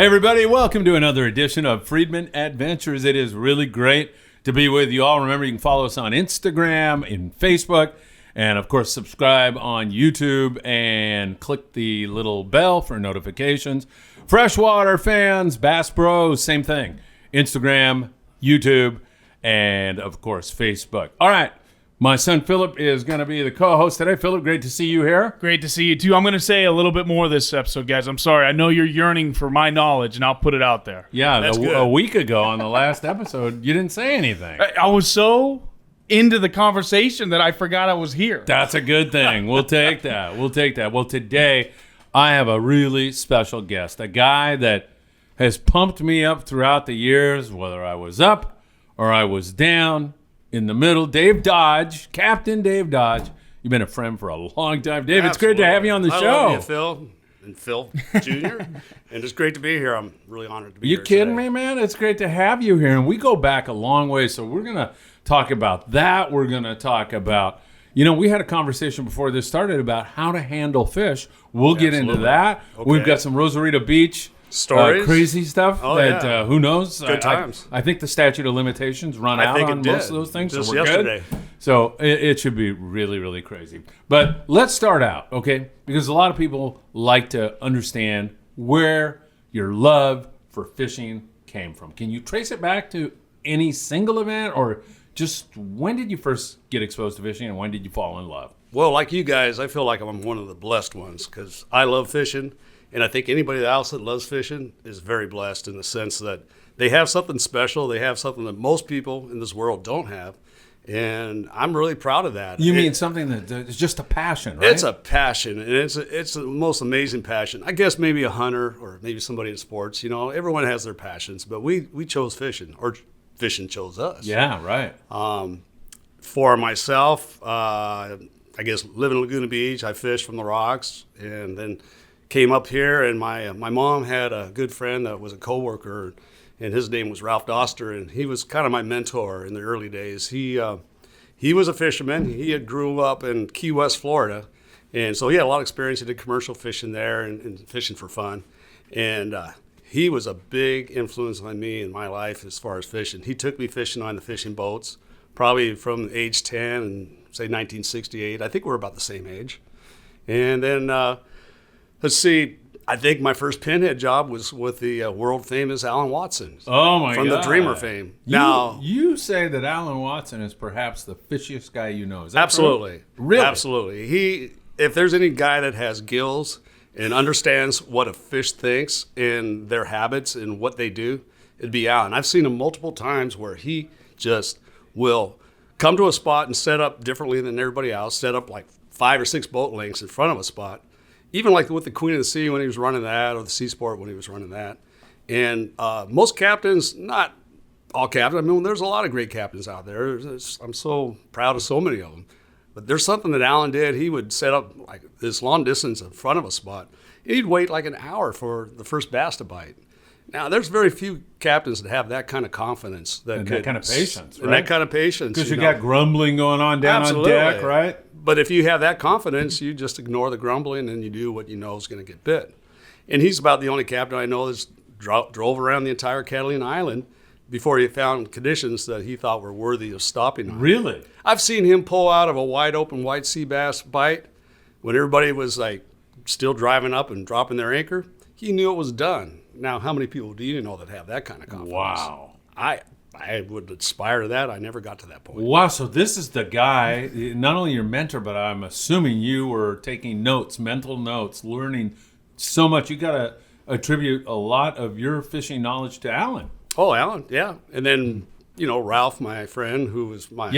Hey everybody, welcome to another edition of Friedman Adventures. It is really great to be with you all. Remember, you can follow us on Instagram and Facebook, and of course subscribe on YouTube and click the little bell for notifications. Freshwater fans, Bass Bros, same thing. Instagram, YouTube, and of course Facebook. All right. My son Philip is going to be the co-host today. Philip, great to see you here. Great to see you too. I'm going to say a little bit more this episode, guys. I'm sorry. I know you're yearning for my knowledge, and I'll put it out there. Yeah, a week ago on the last episode, you didn't say anything. I was so into the conversation that I forgot I was here. That's a good thing. We'll take that. Well, today I have a really special guest, a guy that has pumped me up throughout the years, whether I was up or I was down. In the middle, Dave Dodge, Captain Dave Dodge. You've been a friend for a long time. Dave, It's great to have you on the show. I love you, Phil, and Phil Jr., and it's great to be here. I'm really honored to be here. You kidding today. me, man? It's great to have you here, and we go back a long way, so we're going to talk about that. We're going to talk about, we had a conversation before this started about how to handle fish. We'll get into that. Okay. We've got some Rosarito Beach stories, crazy stuff who knows? Good times. I think the statute of limitations run out on most of those things, just so we're yesterday. Good. So it should be really, really crazy. But let's start out, okay? Because a lot of people like to understand where your love for fishing came from. Can you trace it back to any single event, or just when did you first get exposed to fishing and when did you fall in love? Well, like you guys, I feel like I'm one of the blessed ones because I love fishing. And I think anybody else that loves fishing is very blessed in the sense that they have something special. They have something that most people in this world don't have. And I'm really proud of that. You mean something that is just a passion, right? It's a passion, and it's the most amazing passion. I guess maybe a hunter or maybe somebody in sports. Everyone has their passions, but we chose fishing, or fishing chose us. Yeah, right. For myself, I guess living in Laguna Beach, I fished from the rocks, and then came up here, and my mom had a good friend that was a coworker, and his name was Ralph Doster, and he was kind of my mentor in the early days. He was a fisherman. He had grew up in Key West, Florida, and so he had a lot of experience. He did commercial fishing there and fishing for fun, and he was a big influence on me in my life as far as fishing. He took me fishing on the fishing boats, probably from age 10 and say 1968. I think we're about the same age, and then. Let's see, I think my first pinhead job was with the world famous Alan Watson. Oh, my God. From the Dreamer fame. You say that Alan Watson is perhaps the fishiest guy you know. Is that absolutely. True? Really? Absolutely. If there's any guy that has gills and understands what a fish thinks and their habits and what they do, it'd be Alan. I've seen him multiple times where he just will come to a spot and set up differently than everybody else, set up like 5 or 6 boat lengths in front of a spot. Even like with the Queen of the Sea when he was running that, or the Sea Sport when he was running that. And most captains, not all captains, I mean, there's a lot of great captains out there. I'm so proud of so many of them. But there's something that Alan did. He would set up like this long distance in front of a spot. He'd wait like an hour for the first bass to bite. Now, there's very few captains that have that kind of confidence. That kind of patience, right? And that kind of patience. Because you got grumbling going on down on deck, right? But if you have that confidence, you just ignore the grumbling and you do what you know is going to get bit. And he's about the only captain I know that's drove around the entire Catalina Island before he found conditions that he thought were worthy of stopping on. Really? I've seen him pull out of a wide open white sea bass bite when everybody was like still driving up and dropping their anchor. He knew it was done. Now, how many people do you know that have that kind of confidence? Wow. I would aspire to that. I never got to that point. Wow, so this is the guy, not only your mentor, but I'm assuming you were taking notes, mental notes, learning so much. You got to attribute a lot of your fishing knowledge to Alan. Oh, Alan, yeah. And then, Ralph, my friend, who was my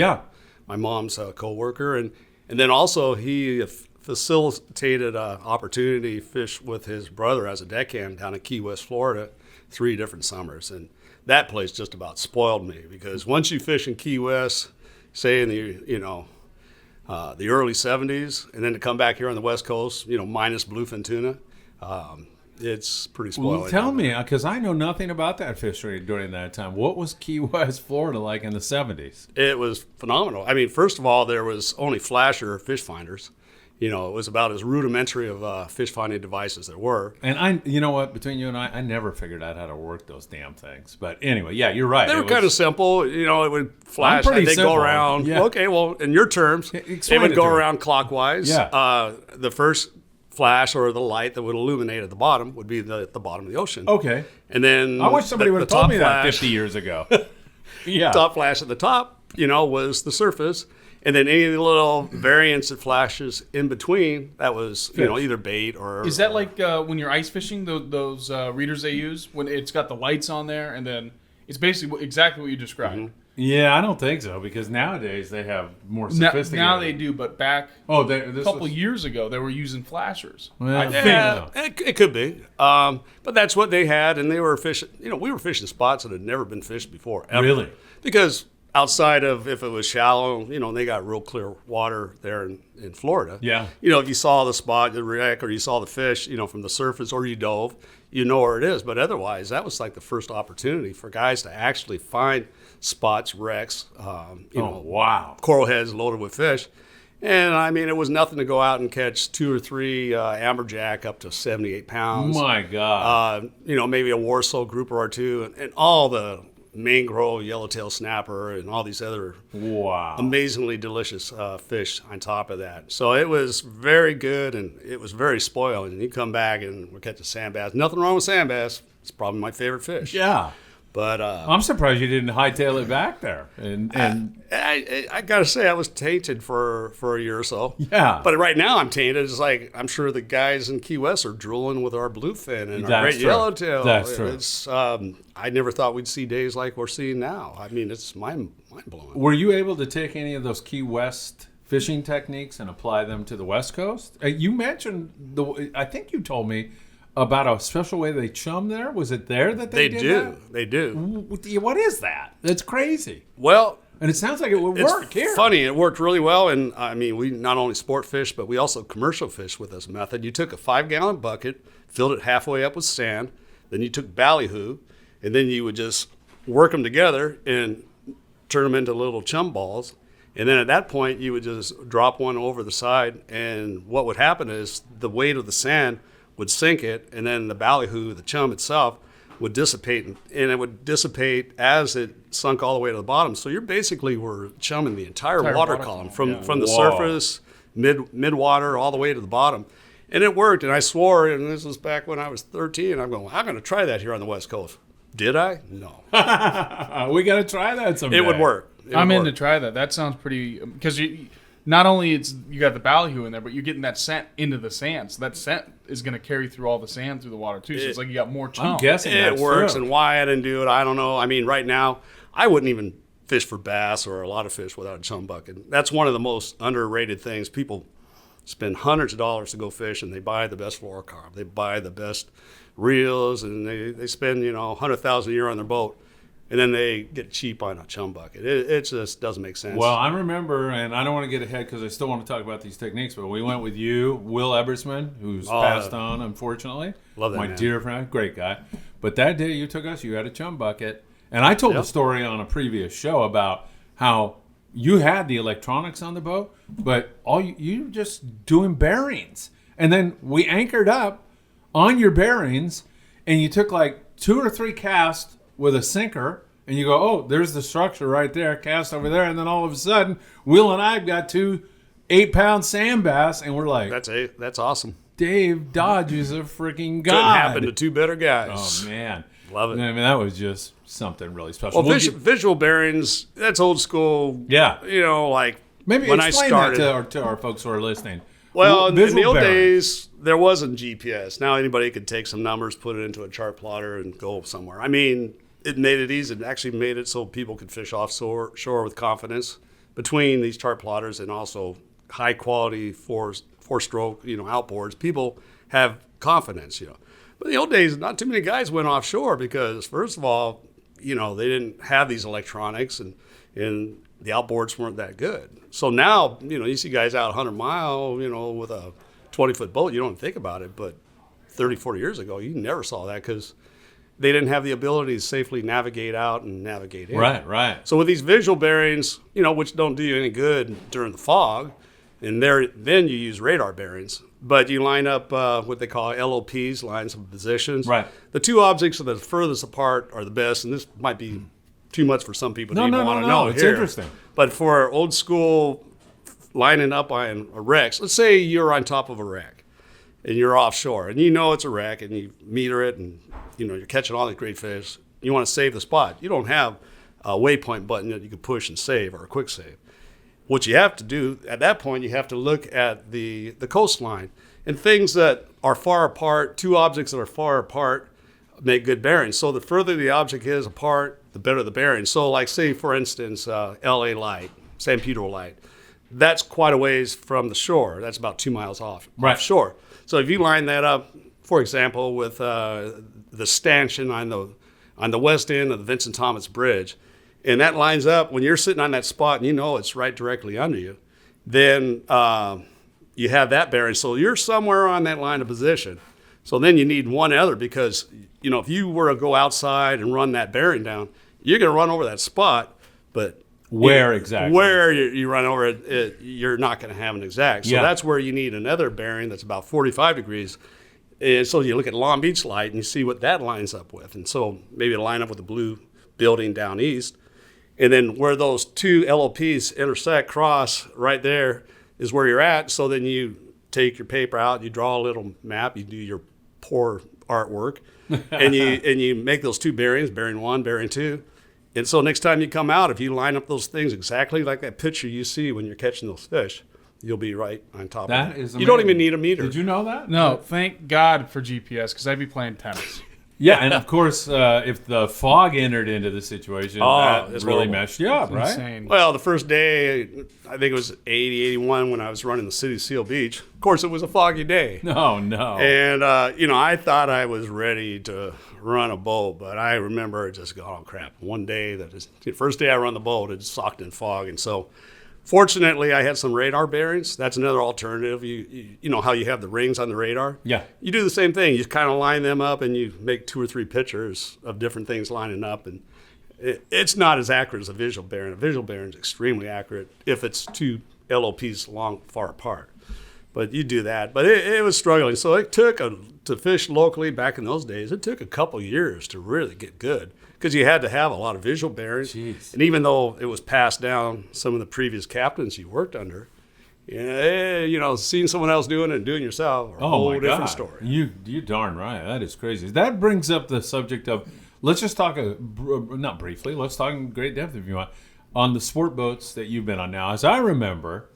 mom's co-worker. And then also he facilitated an opportunity to fish with his brother as a deckhand down in Key West, Florida, 3 different summers. And that place just about spoiled me because once you fish in Key West, say in the early 70s, and then to come back here on the West Coast, minus bluefin tuna, it's pretty spoiled. Well, tell me, because I know nothing about that fishery during that time. What was Key West, Florida like in the 70s? It was phenomenal. I mean, first of all, there was only flasher fish finders. it was about as rudimentary of fish finding devices there were. And you know what? Between you and I never figured out how to work those damn things. But anyway, yeah, you're right. They were kind of simple. It would flash. pretty They'd simple. go around. Yeah. Okay, well, in your terms, Explain it would it go to me. around clockwise. Yeah. The first flash or the light that would illuminate at the bottom would be at the bottom of the ocean. Okay. And then I wish somebody would have the told top me that flash- 50 years ago. Yeah. top flash at the top, was the surface. And then any of the little variants that flashes in between, that was, either bait or... Is that like when you're ice fishing, those readers they use, when it's got the lights on there, and then it's basically exactly what you described? Mm-hmm. Yeah, I don't think so, because nowadays they have more sophisticated... Now they do, but back a couple years ago, they were using flashers. Well, I think. Yeah, it could be. But that's what they had, and they were fishing... we were fishing spots that had never been fished before, ever. Really? Because... outside of if it was shallow, they got real clear water there in Florida. Yeah. If you saw the spot, the wreck, or you saw the fish, from the surface, or you dove, you know where it is. But otherwise, that was like the first opportunity for guys to actually find spots, wrecks, wow. coral heads loaded with fish. And I mean, it was nothing to go out and catch 2 or 3 amberjack up to 78 pounds. My God. Maybe a Warsaw grouper or two, and all the mangrove, yellowtail snapper, and all these other amazingly delicious fish on top of that. So it was very good, and it was very spoiled. And you come back and we're catching sand bass. Nothing wrong with sand bass. It's probably my favorite fish. Yeah. But I'm surprised you didn't hightail it back there. And I got to say, I was tainted for a year or so. Yeah. But right now I'm tainted. It's like I'm sure the guys in Key West are drooling with our bluefin and our That's great true. yellowtail. That's true. It's I never thought we'd see days like we're seeing now. I mean, it's mind blowing. were you able to take any of those Key West fishing techniques and apply them to the West Coast? You mentioned I think you told me about a special way they chum there. Was it there that they did that? They do. What is that? That's crazy. Well, And it sounds like it would it's work here. funny. It worked really well. And I mean, we not only sport fish, but we also commercial fish with this method. You took a 5-gallon bucket, filled it halfway up with sand, then you took ballyhoo, and then you would just work them together and turn them into little chum balls. And then at that point, you would just drop one over the side. And what would happen is the weight of the sand would sink it, and then the ballyhoo, the chum itself, would dissipate, and it would dissipate as it sunk all the way to the bottom. So you basically were chumming the entire water column from the surface, mid water, all the way to the bottom. And it worked, and I swore, and this was back when I was 13, I'm going, well, I'm going to try that here on the West Coast. Did I? No. We got to try that someday. It would work. I'm in to try that. That sounds pretty, because not only you got the ballyhoo in there, but you're getting that scent into the sand. So that scent is going to carry through all the sand through the water too. So it's like you got more chum. I'm guessing It that's works, true. and why I didn't do it, I don't know. I mean, right now, I wouldn't even fish for bass or a lot of fish without a chum bucket. That's one of the most underrated things. People spend hundreds of dollars to go fish, and they buy the best fluorocarb. They buy the best reels, and they spend, $100,000 a year on their boat, and then they get cheap on a chum bucket. It just doesn't make sense. Well, I remember, and I don't want to get ahead because I still want to talk about these techniques, but we went with you, Will Ebersman, who's passed on, unfortunately. Love that My man. dear friend, great guy. But that day you took us, you had a chum bucket. And I told the story on a previous show about how you had the electronics on the boat, but you were just doing bearings. And then we anchored up on your bearings, and you took like 2 or 3 casts with a sinker, and you go, oh, there's the structure right there, cast over there, and then all of a sudden, Will and I've got 2 8-pound sand bass, and we're like, that's awesome. Dave Dodge is a freaking god. Couldn't happen to 2 better guys. Oh, man. Love it. I mean, that was just something really special. Well, visual bearings, that's old school. Yeah. Like Maybe when I explain started. that to our folks who are listening. Well, in the Visual old bearings. days, there wasn't GPS. Now anybody could take some numbers, put it into a chart plotter, and go somewhere. I mean, it made it easy. It actually made it so people could fish offshore with confidence between these chart plotters and also high quality four-stroke, outboards. People have confidence, But in the old days, not too many guys went offshore because, first of all, they didn't have these electronics, and the outboards weren't that good. So now, you see guys out 100 mile, with a 20-foot boat. You don't think about it, but 30, 40 years ago, you never saw that because they didn't have the ability to safely navigate out and navigate in. Right. So with these visual bearings, which don't do you any good during the fog, And then you use radar bearings. But you line up what they call LOPs, lines of positions. Right. The two objects that are the furthest apart are the best, and this might be too much for some people to even want to know. It's here. interesting. But for old school lining up on a wreck, let's say you're on top of a wreck and you're offshore and you know it's a wreck and you meter it and you're catching all the great fish. You want to save the spot. You don't have a waypoint button that you can push and save or a quick save. What you have to do at that point, you have to look at the coastline and things that are far apart, two objects that are far apart make good bearings. So the further the object is apart, the better the bearing. So like say, for instance, LA Light, San Pedro Light, that's quite a ways from the shore. That's about 2 miles offshore. So if you line that up, for example, with the stanchion on the west end of the Vincent Thomas Bridge, and that lines up when you're sitting on that spot and you know it's right directly under you, then you have that bearing. So you're somewhere on that line of position. So then you need one other because, if you were to go outside and run that bearing down, you're going to run over that spot, but exactly? Where you run over it, you're not going to have an exact. So that's where you need another bearing that's about 45 degrees. And so you look at Long Beach Light and you see what that lines up with. And so maybe it'll line up with the blue building down east. And then where those two LOPs intersect, cross, right there is where you're at. So then you take your paper out, you draw a little map, you do your poor artwork, and you make those two bearings, bearing one, bearing two. And so next time you come out, if you line up those things exactly like that picture you see when you're catching those fish, you'll be right on top of it. That is amazing. You don't even need a meter. Did you know that? No, thank God for GPS because I'd be playing tennis. Yeah, and of course, if the fog entered into the situation, that it's really horrible. messed you up, right? Insane. Well, the first day, I think it was 80, 81 when I was running the city of Seal Beach. Of course, it was a foggy day. No. And, I thought I was ready to run a boat, but I remember just going, oh, crap. One day, the first day I run the boat, it socked in fog. And so, fortunately, I had some radar bearings. That's another alternative. You know how you have the rings on the radar? Yeah. You do the same thing. You kind of line them up and you make 2 or 3 pictures of different things lining up. And it's not as accurate as a visual bearing. A visual bearing is extremely accurate if it's two LOPs far apart. But you do that. But it was struggling. So it took, to fish locally back in those days, it took a couple years to really get good. Because you had to have a lot of visual bearings. Jeez. And even though it was passed down some of the previous captains you worked under, seeing someone else doing it and doing it yourself are a whole different story. You darn right. That is crazy. That brings up the subject of, let's just talk, not briefly, let's talk in great depth if you want, on the sport boats that you've been on now. As I remember,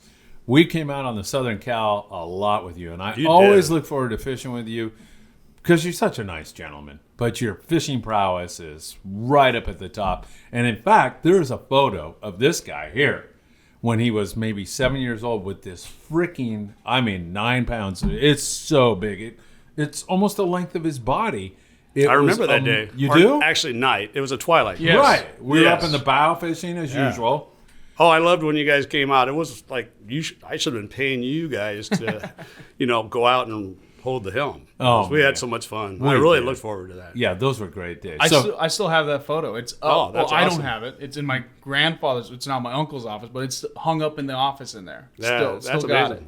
we came out on the Southern Cal a lot with you, and I always look forward to fishing with you because you're such a nice gentleman. But your fishing prowess is right up at the top. And in fact, there's a photo of this guy here when he was maybe 7 years old with this freaking, 9 pounds. It's so big. It's almost the length of his body. I remember that day. You do? Actually, night. It was a twilight. Yes. Right. We were Yes. up in the bow fishing as usual. Oh, I loved when you guys came out. It was like I should have been paying you guys to, go out and hold the helm. Oh, we had so much fun. I really looked forward to that. Yeah, those were great days. I still have that photo. It's up. that's I don't awesome. have it. It's in my grandfather's. It's not my uncle's office, but it's hung up in the office in there. Yeah, Still got it.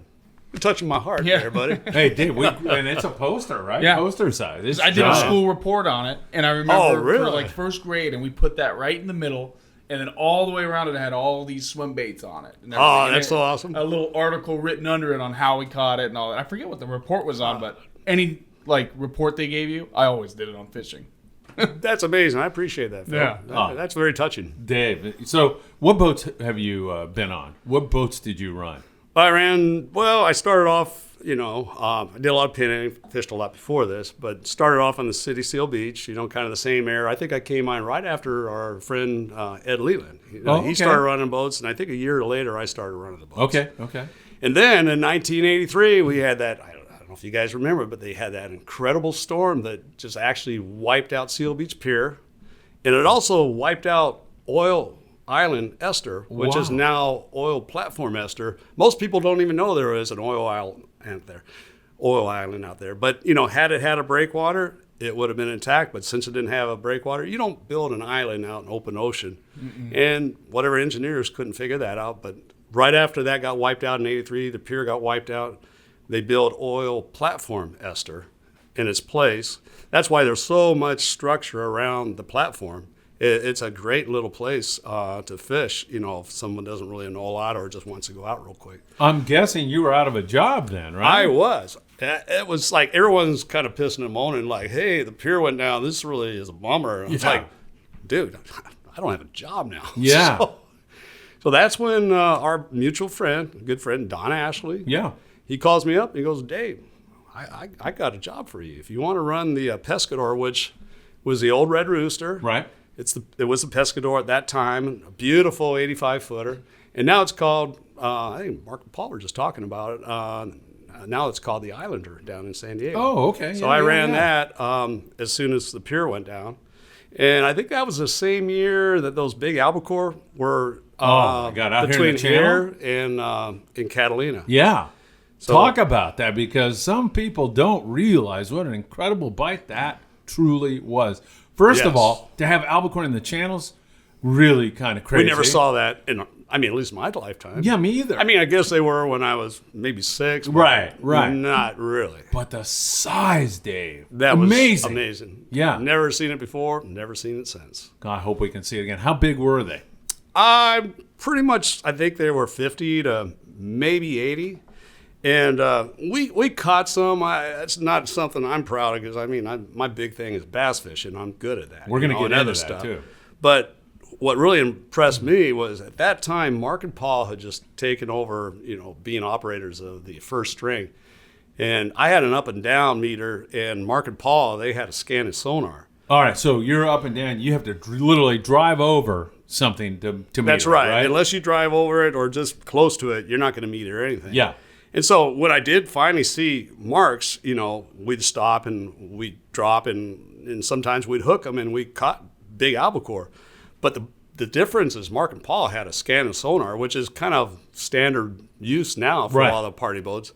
You're touching my heart Yeah. there, buddy. Hey, Dave, and it's a poster, right? Yeah. Poster size. It's I did a giant. school report on it, and I remember really? for first grade, and we put that right in the middle, and then all the way around it had all these swim baits on it. And everything. Oh, And that's so awesome. A little article written under it on how we caught it and all that. I forget what the report was on, but any report they gave you, I always did it on fishing. That's amazing. I appreciate that, Phil. Yeah. That's very touching. Dave, so what boats have you been on? What boats did you run? I started off, I did a lot of pinning, fished a lot before this, but started off on the city of Seal Beach, kind of the same era. I think I came on right after our friend Ed Leland. He started running boats, and I think a year later I started running the boats. Okay. And then in 1983, we had that, I don't know if you guys remember, but they had that incredible storm that just actually wiped out Seal Beach Pier. And it also wiped out Oil Island Ester, which is now Oil Platform Ester. Most people don't even know there is an oil island out there. But, had it had a breakwater, it would have been intact. But since it didn't have a breakwater, you don't build an island out in open ocean. Mm-mm. And whatever engineers couldn't figure that out. But right after that got wiped out in '83, the pier got wiped out. They built oil platform ester in its place. That's why there's so much structure around the platform. It's a great little place to fish, if someone doesn't really know a lot or just wants to go out real quick. I'm guessing you were out of a job then, right? I was. It was like everyone's kind of pissing and moaning, like, hey, the pier went down. This really is a bummer. And it's like, dude, I don't have a job now. Yeah. So that's when our mutual friend, good friend, Don Ashley, he calls me up and he goes, Dave, I got a job for you. If you want to run the Pescador, which was the old Red Rooster. Right. It was the Pescador at that time, a beautiful 85-footer. And now it's called, I think Mark and Paul were just talking about it. Now it's called the Islander down in San Diego. Oh, okay. So I ran that as soon as the pier went down. And I think that was the same year that those big albacore were between here and in Catalina. Yeah. So, talk about that, because some people don't realize what an incredible bite that truly was. First of all, to have albacore in the channels, really kind of crazy. We never saw that at least my lifetime. Yeah, me either. I guess they were when I was maybe 6. Right. Not really. But the size, Dave. That was amazing. Yeah. Never seen it before, never seen it since. God, I hope we can see it again. How big were they? I think they were 50 to maybe 80. And we caught some. It's not something I'm proud of, because my big thing is bass fishing. I'm good at that. We're going to get into other that stuff too. But what really impressed me was at that time, Mark and Paul had just taken over, being operators of the first string. And I had an up and down meter, and Mark and Paul, they had a scanning sonar. All right, so you're up and down. You have to literally drive over something to meter. That's right. Unless you drive over it or just close to it, you're not going to meter anything. Yeah. And so when I did finally see marks, we'd stop and we'd drop, and sometimes we'd hook them, and we caught big albacore. But the difference is Mark and Paul had a scanning sonar, which is kind of standard use now for all the party boats.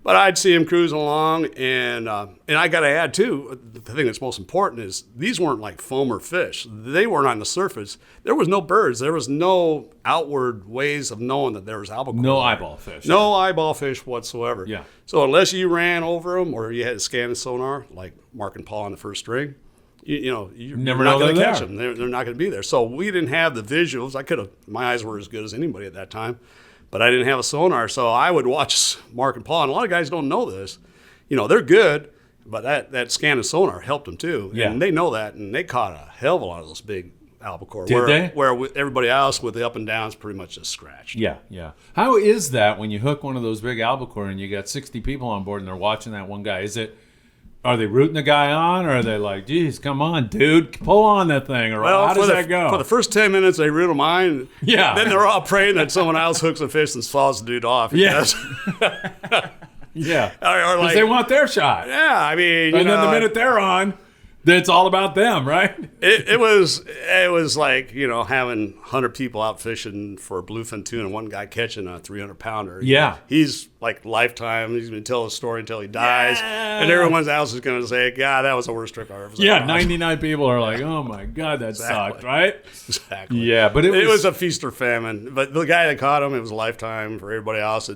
But I'd see them cruising along, and I got to add, too, the thing that's most important is these weren't like foamer fish. They weren't on the surface. There was no birds. There was no outward ways of knowing that there was albacore. No eyeball fish. No eyeball fish whatsoever. Yeah. So unless you ran over them or you had a scanning sonar, like Mark and Paul on the first string, you're never not going to catch them. They're not going to be there. So we didn't have the visuals. My eyes were as good as anybody at that time. But I didn't have a sonar, so I would watch Mark and Paul. And a lot of guys don't know this. They're good, but that scanning sonar helped them too. Yeah. And they know that, and they caught a hell of a lot of those big albacore. Did they? Where everybody else with the up and downs pretty much just scratched. Yeah. How is that when you hook one of those big albacore and you got 60 people on board and they're watching that one guy? Are they rooting the guy on, or are they like, geez, come on, dude, pull on that thing? Or how does that go? For the first 10 minutes, they root him on. Yeah. Then they're all praying that someone else hooks a fish and falls the dude off. Yeah. Yeah. Or because they want their shot. Yeah, and then the minute they're on, then it's all about them, right? It was like, having 100 people out fishing for a bluefin tuna and one guy catching a 300-pounder. Yeah. He's like lifetime. He's going to tell a story until he dies. Yeah. And everyone else is going to say, God, that was the worst trip I ever saw. Yeah, 99 people are like, oh, my God, that sucked, right? Exactly. Yeah, but it was a feast or famine. But the guy that caught him, it was a lifetime. For everybody else,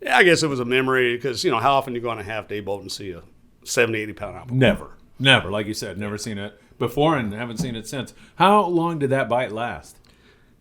I guess it was a memory because, how often you go on a half-day boat and see a 70, 80-pound albacore? Never, like you said, never seen it before and haven't seen it since. How long did that bite last?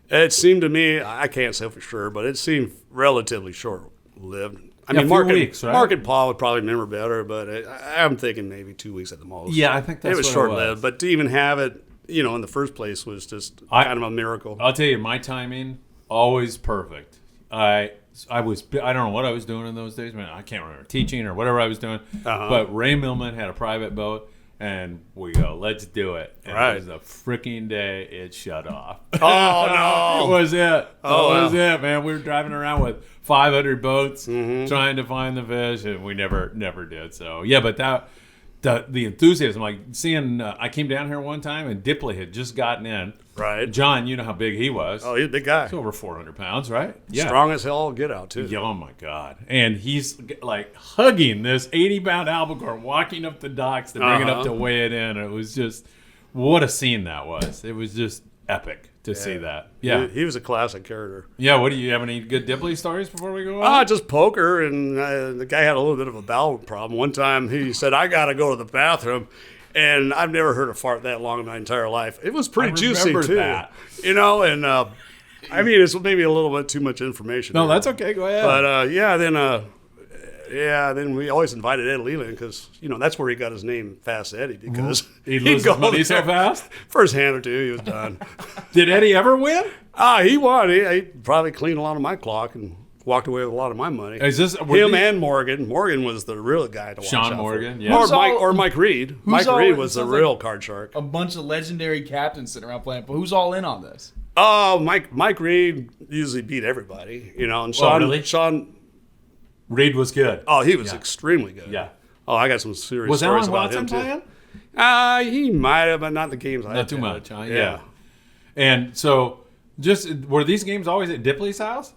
It seemed to me, I can't say for sure, but it seemed relatively short-lived. Weeks, right? Mark and Paul would probably remember better, but I'm thinking maybe 2 weeks at the most. Yeah, I think that's it was short-lived. But to even have it, in the first place was just kind of a miracle. I'll tell you, my timing, always perfect. I don't know what I was doing in those days, man. I can't remember, teaching or whatever I was doing. But Ray Millman had a private boat. And we go, let's do it. And it was the freaking day it shut off. Oh, no. It was it. That was wow. it, man. We were driving around with 500 boats trying to find the fish, and we never did. So, yeah, but the enthusiasm, like seeing, I came down here one time, and Dipley had just gotten in. Right. John, you know how big he was. Oh, he's a big guy. He's over 400 pounds, right? Yeah. Strong as hell, get out, too. Yeah, oh, my God. And he's, like, hugging this 80-pound albacore, walking up the docks to bring it up to weigh it in. It was just, what a scene that was. It was just epic. to see that. Yeah. He was a classic character. Yeah. What do you have any good Dipley stories before we go on? Just poker, and the guy had a little bit of a bowel problem. One time he said, "I got to go to the bathroom," and I've never heard a fart that long in my entire life. It was pretty juicy too, that. you know. And I mean, it's maybe a little bit too much information. No, there. that's okay. Go ahead. But then we always invited Ed Leland because, you know, that's where he got his name, Fast Eddie, because He'd lose his money so fast? First hand or two, he was done. Did Eddie ever win? He won. He probably cleaned a lot of my clock and walked away with a lot of my money. Is this and Morgan? Morgan was the real guy to watch Sean out Morgan, for. yeah. Or Mike Reed. Mike Reed was the real card shark. A bunch of legendary captains sitting around playing. But who's all in on this? Oh, Mike Reed usually beat everybody, you know. And Sean Reed was good. Oh, he was extremely good. Yeah. Oh, I got some serious Was stories Alan about Watson him too. playing? He might have, but not the games. Not too much, huh? Yeah. And so, were these games always at Dipley's house?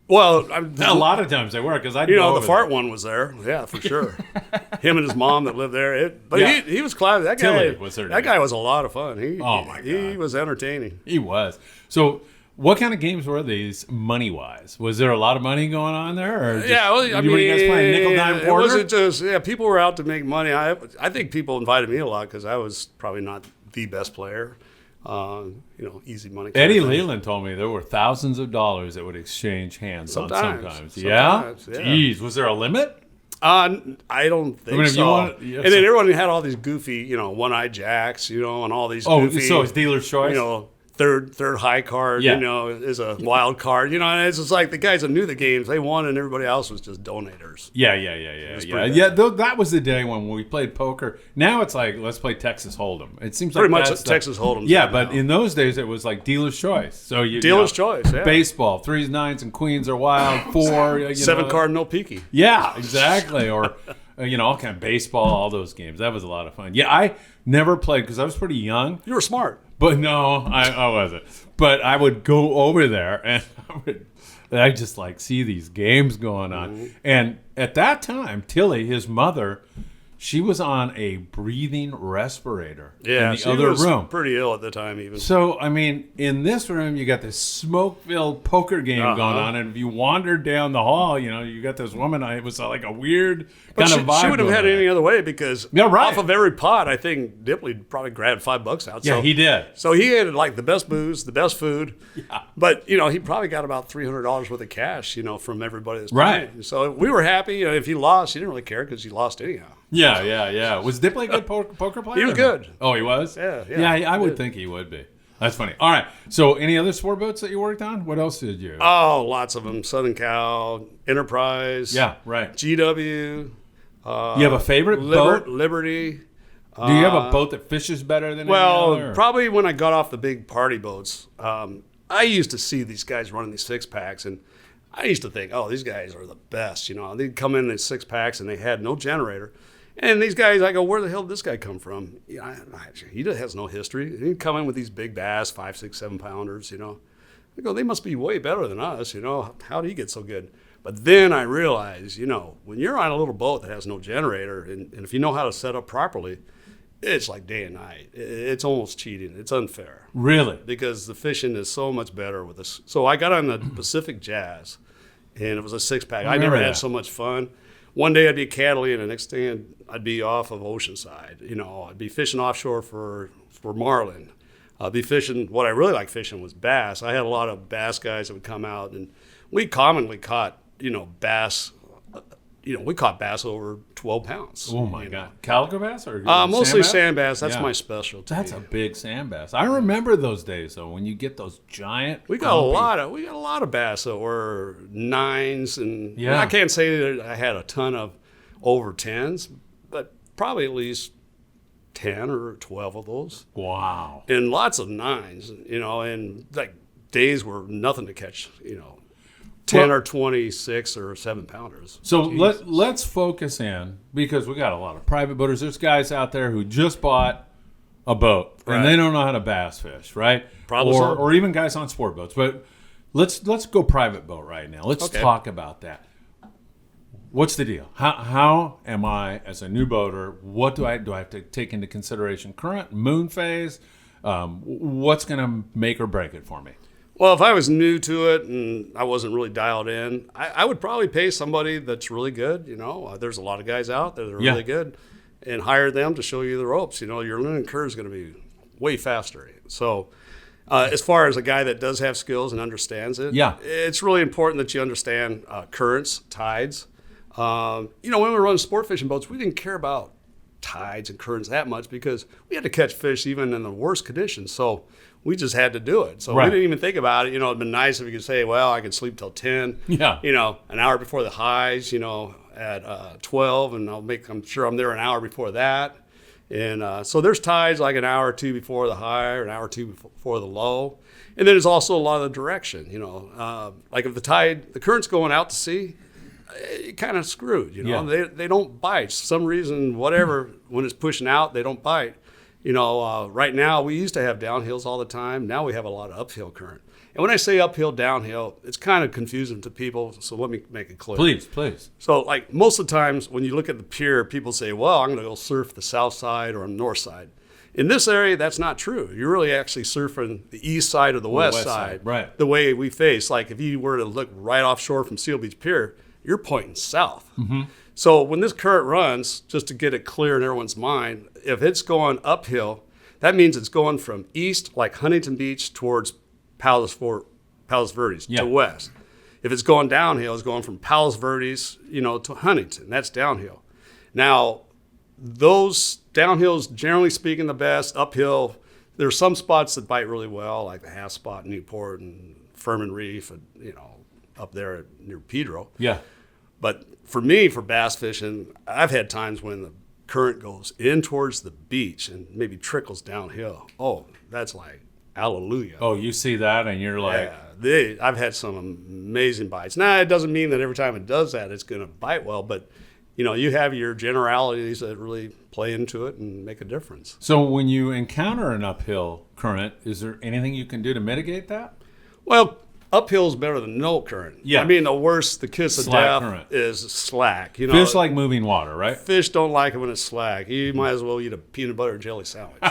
Well, A lot of times they were, because I you know, the fart one was there. Yeah, for sure. Him and his mom that lived there. He was classic. That guy Tilly was her That name. guy was a lot of fun. Oh, my God. He was entertaining. He was. So, what kind of games were these, money-wise? Was there a lot of money going on there? Or just, were you guys playing nickel, dime, quarter? It wasn't just, people were out to make money. I think people invited me a lot because I was probably not the best player. Easy money. Eddie Leland told me there were thousands of dollars that would exchange hands on sometimes. Yeah? Jeez, was there a limit? I don't think so. And then then everyone had all these goofy, one-eye jacks, and all these goofy. So it's dealer's choice? Third high card, is a wild card, and it's just like the guys that knew the games, they won, and everybody else was just donators. Yeah. That was the day when we played poker. Now it's like, let's play Texas Hold'em. It seems pretty like much Texas Hold'em. Yeah, but in those days it was like dealer's choice. So dealer's choice. Yeah. Baseball, 3s, 9s, and queens are wild. 4, 7 card, no peaky. Yeah, exactly. Or all kind of baseball, all those games. That was a lot of fun. Yeah, I never played because I was pretty young. You were smart. But no, I wasn't. But I would go over there and I just like see these games going on. Mm-hmm. And at that time, Tilly, his mother, she was on a breathing respirator in the other room. Pretty ill at the time, even. So, I mean, in this room, you got this smoke-filled poker game going on, and if you wandered down the hall, you got this woman. It was like a weird kind of vibe. She wouldn't have had it any other way because off of every pot, I think Dipley probably grabbed $5 out. Yeah, he did. So he had like the best booze, the best food. Yeah. But he probably got about $300 worth of cash, from everybody that's playing. So we were happy. If he lost, he didn't really care because he lost anyhow. Yeah. Was Dipley a good poker player? He was good. Oh, he was? Yeah. I would think he would be. That's funny. All right. So any other sport boats that you worked on? What else did you? Oh, lots of them. Southern Cal, Enterprise. Yeah, right. GW. You have a favorite boat? Liberty. Do you have a boat that fishes better than any other? Probably when I got off the big party boats. I used to see these guys running these 6-packs, and I used to think, oh, these guys are the best. They'd come in 6-packs, and they had no generator. And these guys, I go, where the hell did this guy come from? He has no history. He'd come in with these big bass, 5, 6, 7 pounders, I go, they must be way better than us, How did he get so good? But then I realized, when you're on a little boat that has no generator, and if you know how to set up properly, it's like day and night. It's almost cheating. It's unfair. Really? Because the fishing is so much better with this. So I got on the Pacific Jazz, and it was a 6-pack. I never had so much fun. One day I'd be Catalina, and the next day I'd be off of Oceanside. I'd be fishing offshore for marlin. I'd be fishing. What I really like fishing was bass. I had a lot of bass guys that would come out, and we commonly caught bass. We caught bass over 12 pounds. Oh my God! Calico bass or mostly sand bass. That's my specialty. That's a big sand bass. I remember those days though, when you get those giant. We got a lot of bass that were 9s, and I can't say that I had a ton of over 10s, but probably at least 10 or 12 of those. Wow! And lots of 9s, and like days were nothing to catch, 10 or 26 or 7 pounders. So let's focus in, because we got a lot of private boaters. There's guys out there who just bought a boat and they don't know how to bass fish, right? Probably or even guys on sport boats. But let's go private boat right now. Let's talk about that. What's the deal? How am I, as a new boater, what do I have to take into consideration? Current, moon phase, What's going to make or break it for me? Well, if I was new to it and I wasn't really dialed in, I would probably pay somebody that's really good. There's a lot of guys out there that are really good, and hire them to show you the ropes. Your learning curve is going to be way faster. So as far as a guy that does have skills and understands it, it's really important that you understand currents, tides. When we were running sport fishing boats, we didn't care about tides and currents that much because we had to catch fish even in the worst conditions. So we just had to do it. So we didn't even think about it. It'd been nice if we could say, well, I can sleep till 10, an hour before the highs, at 12, and I'm sure I'm there an hour before that. And so there's tides like an hour or two before the high or an hour or two before the low. And then there's also a lot of the direction, like if the current's going out to sea, you're kind of screwed, They don't bite. For some reason, whatever, when it's pushing out, they don't bite. Right now, we used to have downhills all the time. Now we have a lot of uphill current. And when I say uphill, downhill, it's kind of confusing to people, so let me make it clear. Please. So, like, most of the times when you look at the pier, people say, well, I'm going to go surf the south side or on the north side. In this area, that's not true. You're really actually surfing the east side or the west side, right? The way we face. Like, if you were to look right offshore from Seal Beach Pier, you're pointing south. Mm-hmm. So when this current runs, just to get it clear in everyone's mind, if it's going uphill, that means it's going from east, like Huntington Beach, towards Palos Verdes to west. If it's going downhill, it's going from Palos Verdes, to Huntington. That's downhill. Now, those downhills, generally speaking, the best. Uphill, there's some spots that bite really well, like the half spot in Newport and Furman Reef, and up there near Pedro. Yeah. But for me, for bass fishing, I've had times when the current goes in towards the beach and maybe trickles downhill. Oh, that's like hallelujah. Oh, you see that and you're like... Yeah, I've had some amazing bites. Now, it doesn't mean that every time it does that, it's going to bite well, but, you have your generalities that really play into it and make a difference. So when you encounter an uphill current, is there anything you can do to mitigate that? Well, uphill is better than no current. Yeah. I mean, the worst, the kiss of Slack death current. is slack. Fish like moving water, right? Fish don't like it when it's slack. You might as well eat a peanut butter and jelly sandwich,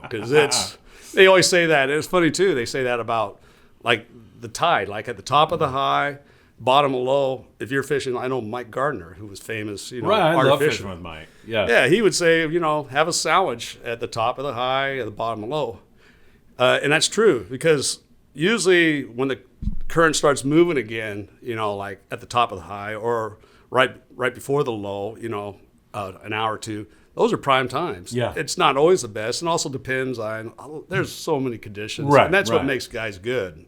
because they always say that. It's funny, too. They say that about, like, the tide. Like, at the top of the high, bottom of low, if you're fishing, I know Mike Gardner, who was famous, Right, I love fishing with Mike. Yeah. Yeah, he would say, have a sandwich at the top of the high, at the bottom of low. And that's true, because usually when the current starts moving again, like at the top of the high or right before the low, an hour or two, those are prime times. Yeah. It's not always the best, and also depends on, there's so many conditions. Right, and that's right. what makes guys good.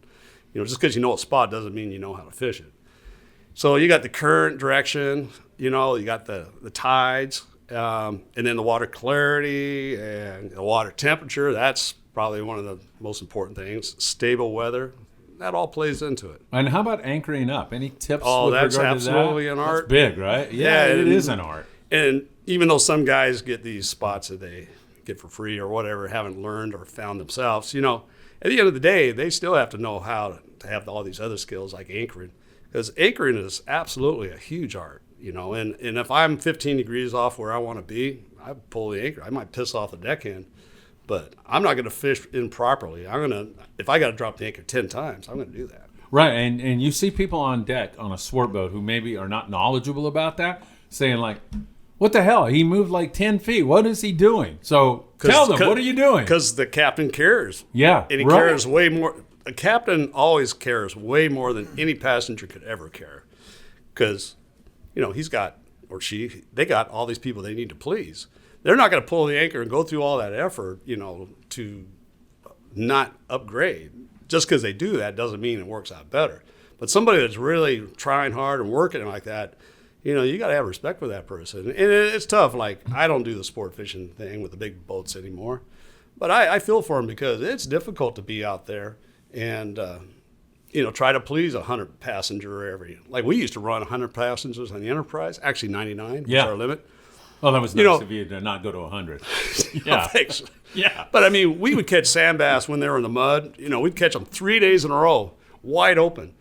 Just because you know a spot doesn't mean you know how to fish it. So you got the current direction, you got the tides, and then the water clarity and the water temperature. That's probably one of the most important things. Stable weather. That all plays into it. And how about anchoring up? Any tips with regard that's to that? absolutely an art. That's big, right? Yeah, it is an art. And even though some guys get these spots that they get for free or whatever, haven't learned or found themselves, at the end of the day, they still have to know how to have all these other skills like anchoring. Because anchoring is absolutely a huge art, And if I'm 15 degrees off where I want to be, I pull the anchor. I might piss off the deckhand. But I'm not going to fish improperly. If I got to drop the anchor 10 times, I'm going to do that. Right, and you see people on deck on a sport boat who maybe are not knowledgeable about that, saying like, what the hell? He moved like 10 feet. What is he doing? So tell them, what are you doing? Because the captain cares. Yeah, and he cares way more. A captain always cares way more than any passenger could ever care. Because, he's got, or she, they got all these people they need to please. They're not going to pull the anchor and go through all that effort, to not upgrade. Just because they do that doesn't mean it works out better. But somebody that's really trying hard and working like that, you got to have respect for that person. And it's tough. Like, I don't do the sport fishing thing with the big boats anymore. But I feel for them because it's difficult to be out there and, try to please 100 passenger like we used to run 100 passengers on the Enterprise, actually 99 was our limit. Well, that was nice of you to not go to 100. Yeah. Thanks. Yeah. But, I mean, we would catch sand bass when they were in the mud. We'd catch them 3 days in a row, wide open.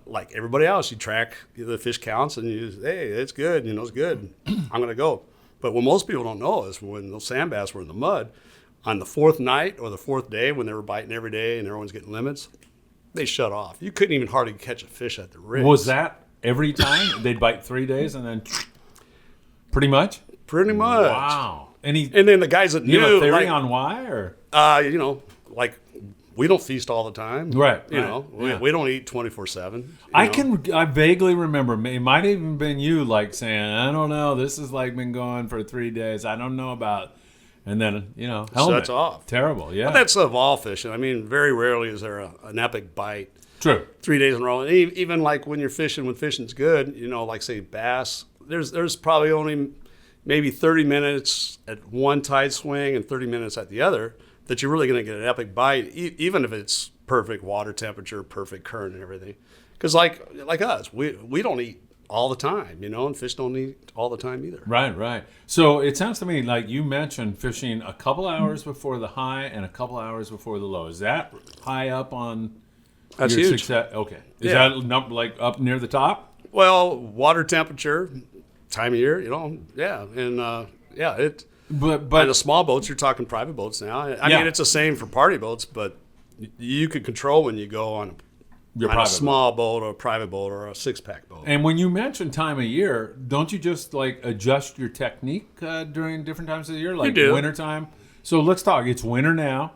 Like everybody else, you track the fish counts and you say, hey, it's good. It's good. I'm going to go. But what most people don't know is when those sand bass were in the mud, on the fourth night or the fourth day when they were biting every day and everyone's getting limits, they shut off. You couldn't even hardly catch a fish at the rigs. Was that every time? They'd bite 3 days and then pretty much? Pretty much. Wow. And then the guys that you knew, have a theory like, on why? Or like we don't feast all the time. Right. You know, we don't eat 24/7. I vaguely remember, it might have even been you like saying, I don't know, this has like been going for 3 days. I don't know about, and then, helmet. Shuts off. Terrible, yeah. But that's of all fishing. I mean, very rarely is there an epic bite. True. 3 days in a row. And even like when you're fishing, when fishing's good, like say bass, there's probably only maybe 30 minutes at one tide swing and 30 minutes at the other that you're really going to get an epic bite, even if it's perfect water temperature, perfect current and everything. Because like us, we don't eat all the time, and fish don't eat all the time either. Right. So it sounds to me like you mentioned fishing a couple hours before the high and a couple hours before the low. Is that high up on That's your huge. success? Okay. Is Yeah. that like up near the top? Well, water temperature, time of year, yeah. And, it... But By the small boats, you're talking private boats now. I mean, it's the same for party boats, but you can control when you go on a small boat or a private boat or a 6-pack boat. And when you mention time of year, don't you just like adjust your technique during different times of the year, like wintertime? So let's talk. It's winter now.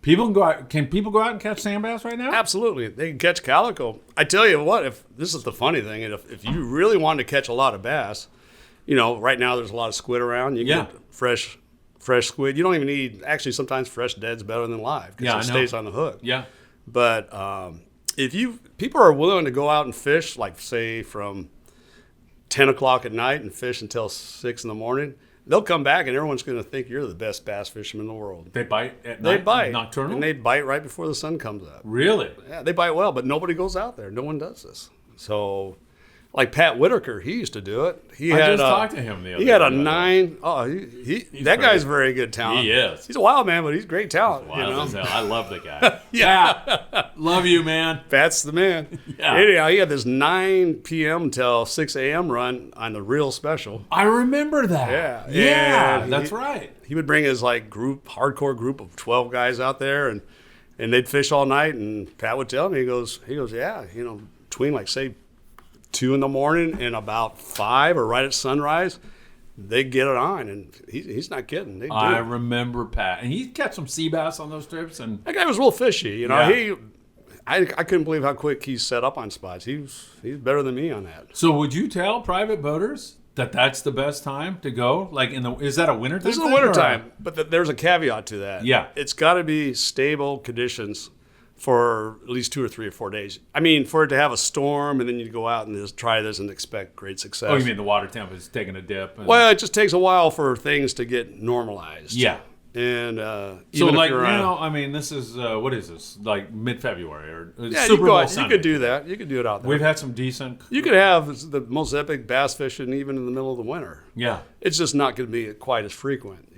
People can go out. Can people go out and catch sand bass right now? Absolutely, they can catch calico. I tell you what, if this is the funny thing, if you really want to catch a lot of bass, right now there's a lot of squid around. You can get fresh squid. You don't even need, actually sometimes fresh dead's better than live because it stays on the hook. Yeah. But if people are willing to go out and fish, like say from 10 o'clock at night and fish until 6 in the morning, they'll come back and everyone's going to think you're the best bass fisherman in the world. They bite at night? They bite. Nocturnal? And they bite right before the sun comes up. Really? Yeah, they bite well, but nobody goes out there. No one does this. So... Like Pat Whitaker, he used to do it. I just talked to him the other day. He had a 9. Oh, that guy's very good talent. He is. He's a wild man, but he's great talent. Wild as hell. I love the guy. Pat, love you, man. Pat's the man. Yeah. Anyhow, he had this 9 p.m. till 6 a.m. run on the real special. I remember that. Yeah, that's right. He would bring his hardcore group of 12 guys out there, and they'd fish all night. And Pat would tell me, he goes, yeah, between like say 2 in the morning and about 5 or right at sunrise, they get it on, and he's not kidding. They do. I remember Pat, and he'd catch some sea bass on those trips, and that guy was real fishy. Yeah. I couldn't believe how quick he's set up on spots. He's better than me on that. So would you tell private boaters that that's the best time to go? Like is that a winter time? This is the winter time, but there's a caveat to that. Yeah, it's got to be stable conditions for at least 2 or 3 or 4 days. I mean, for it to have a storm and then you go out and just try this and expect great success. Oh, you mean the water temp is taking a dip? Well, it just takes a while for things to get normalized. Yeah. And so even like if you're now, I mean, this is what is this? Like mid-February or yeah, Super Bowl you Sunday. could do that. You could do it out there. We've had some decent. You could have the most epic bass fishing even in the middle of the winter. Yeah. It's just not going to be quite as frequent,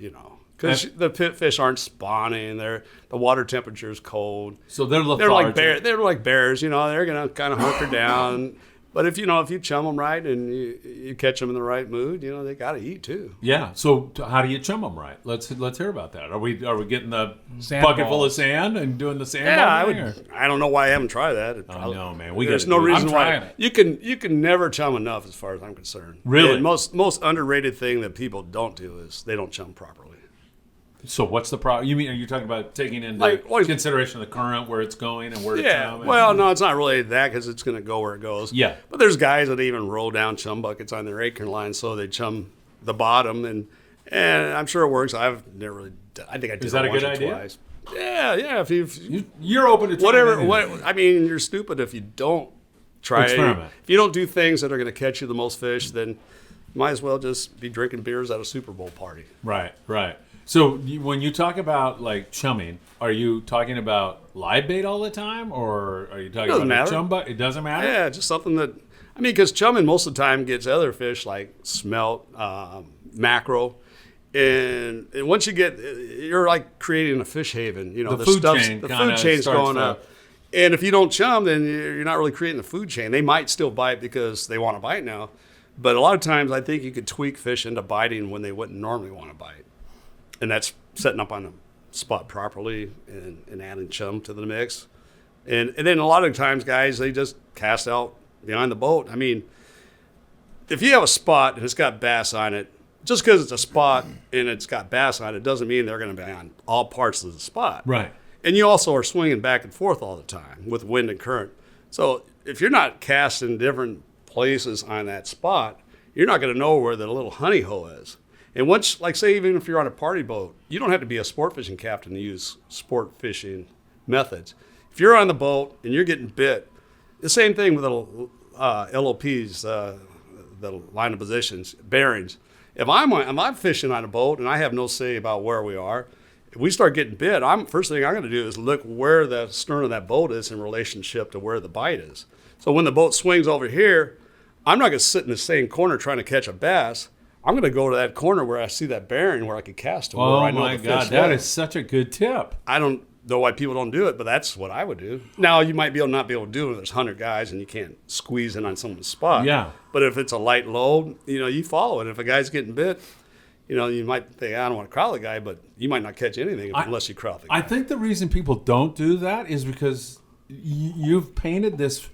because the pit fish aren't spawning. The water temperature is cold. So they're like bears. They're like bears. They're going to kind of hunker down. But if you chum them right and you catch them in the right mood, they got to eat too. Yeah. So how do you chum them right? Let's hear about that. Are we getting the Sand bucket full balls. of sand and doing the sand? Yeah, I don't know why I haven't tried that. I know, man. There's no reason I'm why trying it. you can never chum enough, as far as I'm concerned. Really? And most underrated thing that people don't do is they don't chum properly. So what's the problem? You mean are you talking about taking into consideration the current, where it's going and where it's going? Well, no, it's not really that, because it's going to go where it goes. Yeah. But there's guys that even roll down chum buckets on their acorn line so they chum the bottom, and I'm sure it works. I've never really done, I think I did Is that it a once good or idea? twice. Yeah. If You're open to trying whatever. anything. I mean, you're stupid if you don't try. Experiment. If you don't do things that are going to catch you the most fish, then you might as well just be drinking beers at a Super Bowl party. Right. So when you talk about like chumming, are you talking about live bait all the time, or are you talking about chum bucket? It doesn't matter. Yeah, just something that because chumming most of the time gets other fish like smelt, mackerel, and once you're like creating a fish haven. The food chain's going up. And if you don't chum, then you're not really creating the food chain. They might still bite because they want to bite now, but a lot of times I think you could tweak fish into biting when they wouldn't normally want to bite. And that's setting up on spot properly and adding chum to the mix. And then a lot of times, guys, they just cast out behind the boat. I mean, if you have a spot and it's got bass on it, just because it's a spot and it's got bass on it doesn't mean they're going to be on all parts of the spot. Right. And you also are swinging back and forth all the time with wind and current. So if you're not casting different places on that spot, you're not going to know where the little honey hole is. And once, like say, even if you're on a party boat, you don't have to be a sport fishing captain to use sport fishing methods. If you're on the boat and you're getting bit, the same thing with little LOPs, the line of positions, bearings. If I'm fishing on a boat and I have no say about where we are, if we start getting bit, first thing I'm going to do is look where the stern of that boat is in relationship to where the bite is. So when the boat swings over here, I'm not going to sit in the same corner trying to catch a bass. I'm going to go to that corner where I see that bearing where I can cast to where I know the fish. Oh my God, that is such a good tip. I don't know why people don't do it, but that's what I would do. Now, you might not be able to do it if there's 100 guys and you can't squeeze in on someone's spot. Yeah. But if it's a light load, you follow it. If a guy's getting bit, you might think, I don't want to crowd the guy, but you might not catch anything unless you crowd the guy. I think the reason people don't do that is because you've painted this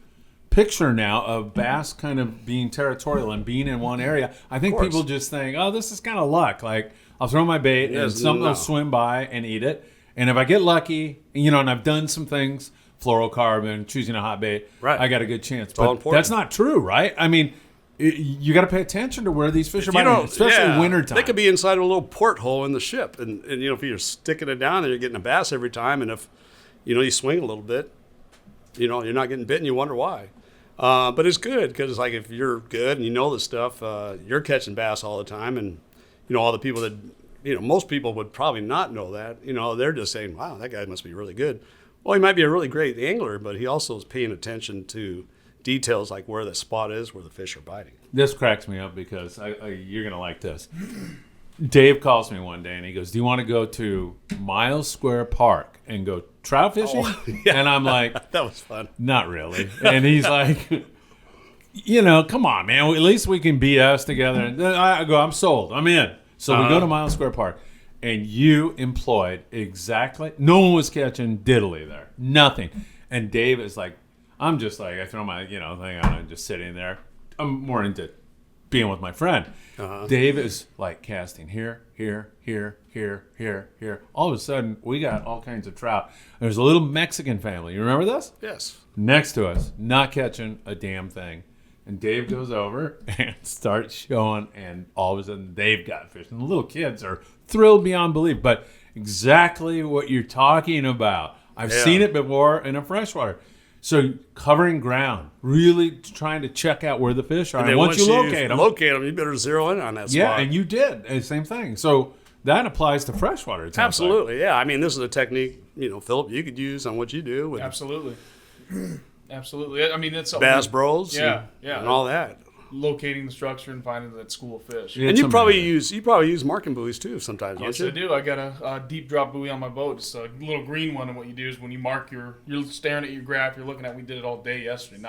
picture now of bass kind of being territorial and being in one area. I think people just think, oh, this is kind of luck. Like, I'll throw my bait and something will swim by and eat it. And if I get lucky, and I've done some things, fluorocarbon, choosing a hot bait, right, I got a good chance. It's all but important. That's not true, right? I mean, you got to pay attention to where these fish are biting, especially wintertime. They could be inside a little porthole in the ship. And if you're sticking it down and you're getting a bass every time, and if, you swing a little bit, you're not getting bitten, you wonder why. But it's good because, like, if you're good and you know this stuff, you're catching bass all the time. And, all the people that, most people would probably not know that. They're just saying, wow, that guy must be really good. Well, he might be a really great angler, but he also is paying attention to details like where the spot is, where the fish are biting. This cracks me up because you're going to like this. Dave calls me one day and he goes, do you want to go to Miles Square Park and go trout fishing? Oh, yeah. And I'm like, that was fun. Not really. And he's like, come on, man. At least we can BS together. And I go, I'm sold. I'm in. So we go to Miles Square Park. And you employed exactly, no one was catching diddly there. Nothing. And Dave is like, I'm just like, I throw my, thing on and just sitting there. I'm more into being with my friend. Dave is like casting here, here, here, here, here, here. All of a sudden, we got all kinds of trout. There's a little Mexican family. You remember this? Yes. Next to us, not catching a damn thing. And Dave goes over and starts showing, and all of a sudden, they've got fish. And the little kids are thrilled beyond belief. But exactly what you're talking about. I've seen it before in a freshwater. So covering ground, really trying to check out where the fish are. And once you locate them, you better zero in on that spot. Yeah, and you did. And same thing. So that applies to freshwater. Absolutely, yeah. I mean, this is a technique, Philip, you could use on what you do. With Absolutely. Absolutely. I mean, it's Bass Bros. Yeah, and all that. Locating the structure and finding that school of fish. And you probably use marking buoys too sometimes, don't you? Yes, I do. I got a deep drop buoy on my boat. It's a little green one, and what you do is when you mark you're staring at your graph, you're looking at. We did it all day yesterday.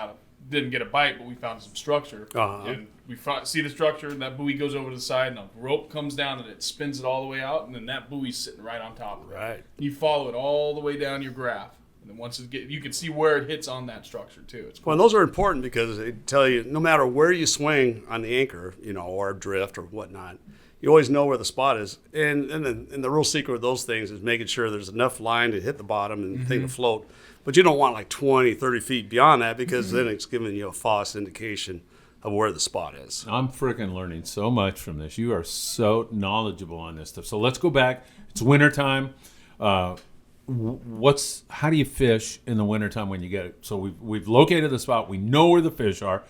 Didn't get a bite, but we found some structure, and we see the structure. And that buoy goes over to the side, and a rope comes down, and it spins it all the way out, and then that buoy's sitting right on top of it. Right. You follow it all the way down your graph. And then once you can see where it hits on that structure too. It's cool. Well, those are important because they tell you no matter where you swing on the anchor, or drift or whatnot, you always know where the spot is. And the real secret of those things is making sure there's enough line to hit the bottom and thing to float. But you don't want like 20, 30 feet beyond that because then it's giving you a false indication of where the spot is. I'm freaking learning so much from this. You are so knowledgeable on this stuff. So let's go back. It's wintertime. How do you fish in the wintertime when you get it? So we've located the spot. We know where the fish are.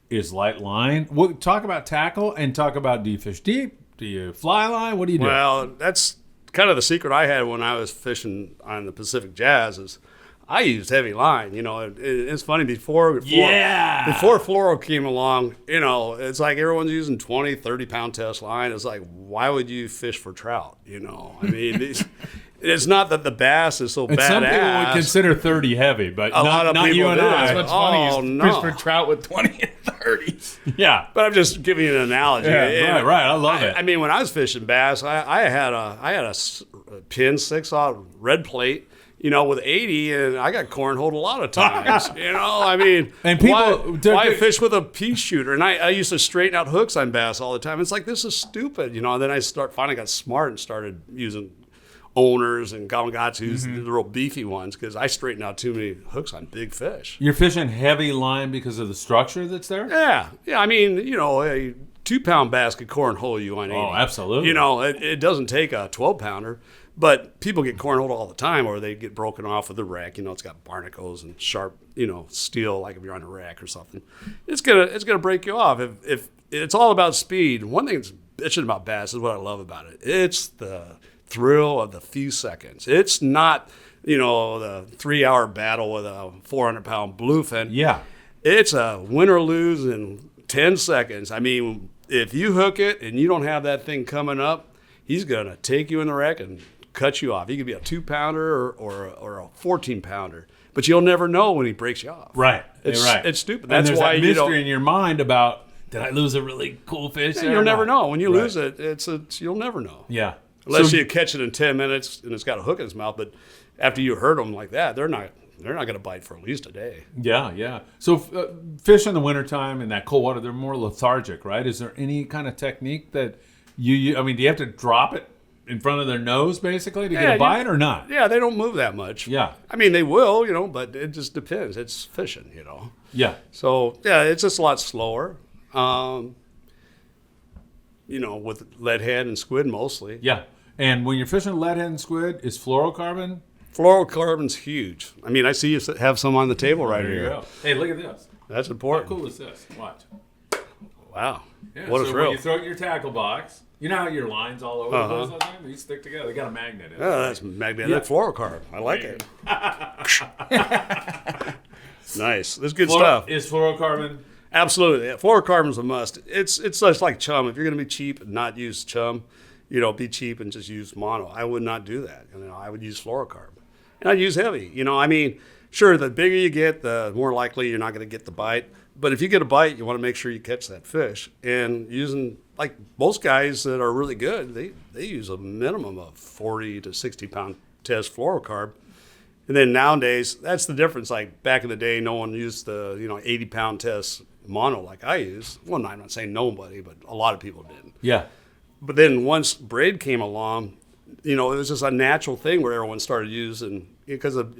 Is light line. We'll talk about tackle and talk about, do you fish deep? Do you fly line? What do you do? Well, that's kind of the secret I had when I was fishing on the Pacific Jazz is I used heavy line. It's funny before fluoro came along, it's like everyone's using 20, 30-pound test line. It's like, why would you fish for trout? I mean, it's not that the bass is so badass. Some people would consider 30 heavy, but not you and I. I. That's what's funny. Fish for trout with 20 and 30. Yeah. But I'm just giving you an analogy. Yeah, right. I love it. I mean, when I was fishing bass, I had a pin 6/0 red plate, with 80, and I got cornholed a lot of times. I mean, And people- why fish with a pea shooter? And I used to straighten out hooks on bass all the time. It's like, this is stupid, And then I finally got smart and started using owners and Gamakatsus, the real beefy ones, because I straightened out too many hooks on big fish. You're fishing heavy line because of the structure that's there? Yeah. I mean, a 2-pound bass could cornhole you on 80. Oh, absolutely. It doesn't take a 12-pounder, but people get cornholed all the time, or they get broken off with the wreck. It's got barnacles and sharp, steel, like if you're on a wreck or something. It's gonna break you off. If it's all about speed. One thing that's bitching about bass is what I love about it. It's the thrill of the few seconds. It's not, the 3-hour battle with a 400-pound bluefin. Yeah. It's a win or lose in 10 seconds. I mean, if you hook it and you don't have that thing coming up, he's going to take you in the wreck and cut you off. He could be a 2-pounder or a 14-pounder, but you'll never know when he breaks you off. Right. It's, right. It's stupid. And That's there's why that you don't. mystery in your mind about, did I lose a really cool fish there? You'll or never not? know. When you Right. lose it, you'll never know. Yeah. Unless So- you catch it in 10 minutes and it's got a hook in its mouth. But after you hurt them like that, they're not going to bite for at least a day. Yeah. So fish in the wintertime in that cold water, they're more lethargic, right? Is there any kind of technique that do you have to drop it in front of their nose basically to get a bite or not? Yeah, they don't move that much. Yeah. I mean, they will, but it just depends. It's fishing, Yeah. So, yeah, it's just a lot slower. With leadhead and squid mostly. Yeah. And when you're fishing leadhead and squid, is fluorocarbon? Fluorocarbon's huge. I mean, I see you have some on the table right There you here. go. Hey, look at this. That's How important. cool is this? Watch. Wow. Yeah, What a so thrill. when you throw it in your tackle box, you know how your lines all over the place all the time? These stick together. They got a magnet in it. Yeah, that's magnetic fluorocarb. I like it. Nice. That's good stuff. Is fluorocarbon? Absolutely. Yeah, fluorocarbon's a must. It's just like chum. If you're going to be cheap and not use chum, be cheap and just use mono. I would not do that. I would use fluorocarb. And I'd use heavy. I mean, sure, the bigger you get, the more likely you're not going to get the bite. But if you get a bite, you want to make sure you catch that fish. And using, like most guys that are really good, they use a minimum of 40 to 60 pound test fluorocarb. And then nowadays, that's the difference. Like back in the day, no one used the 80-pound test mono like I use. Well, I'm not saying nobody, but a lot of people didn't. Yeah. But then once braid came along, it was just a natural thing where everyone started using, because of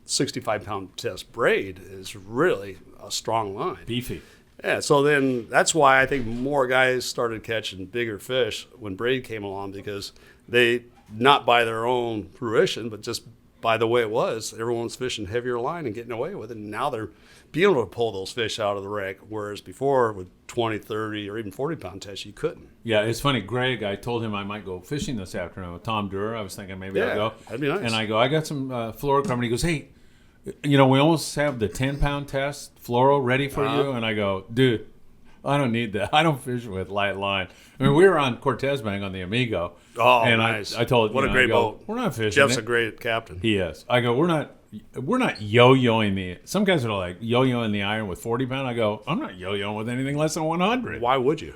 65-pound test braid is really a strong line. Beefy. Yeah, so then that's why I think more guys started catching bigger fish when braid came along, because they, not by their own fruition, but just by the way it was, everyone's fishing heavier line and getting away with it. And now they're being able to pull those fish out of the wreck, whereas before with 20, 30, or even 40-pound tests, you couldn't. Yeah, it's funny. Greg, I told him I might go fishing this afternoon with Tom Durer. I was thinking maybe I'll go. That'd be nice. And I go, I got some fluorocarbon. He goes, hey, we almost have the 10-pound test fluoro ready for you. And I go, dude, I don't need that. I don't fish with light line. I mean, we were on Cortez Bank on the Amigo. Oh, and nice. I told what a great boat. We're not fishing. Jeff's a great captain. He is. I go, we're not yo-yoing the. Some guys are like yo-yoing the iron with 40-pound. I go, I'm not yo-yoing with anything less than 100. Why would you?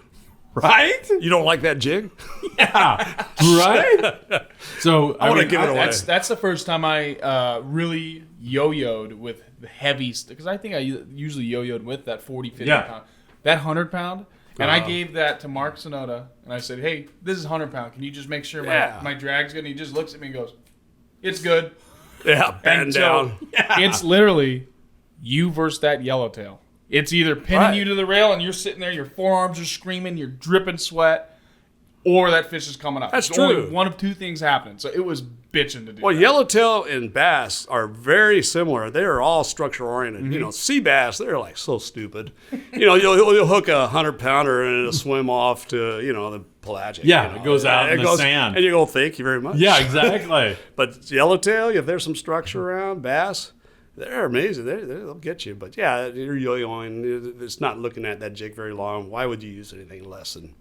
Right? You don't like that jig? Yeah. Right? So I want to give it away. That's the first time I really yo-yoed with the heavy stuff, because I think I usually yo-yoed with that 40, 50 pound. That 100 pound, and I gave that to Mark Sonoda, and I said, hey, this is 100 pound. Can you just make sure my drag's good? And he just looks at me and goes, it's good. Yeah, bend down. It's literally you versus that yellowtail. It's either pinning you to the rail and you're sitting there, your forearms are screaming, you're dripping sweat, or that fish is coming up. That's It's true. Only one of two things happening. So it was bitching to do Well, that. yellowtail and bass are very similar. They are all structure oriented. Sea bass, they're like so stupid. You'll hook a 100-pounder and it'll swim off to the pelagic. Yeah, it goes out in the sand. And you go, thank you very much. Yeah, exactly. But yellowtail, if there's some structure around, bass, they're amazing. They'll get you. But yeah, you're yo-yoing. It's not looking at that jig very long. Why would you use anything less than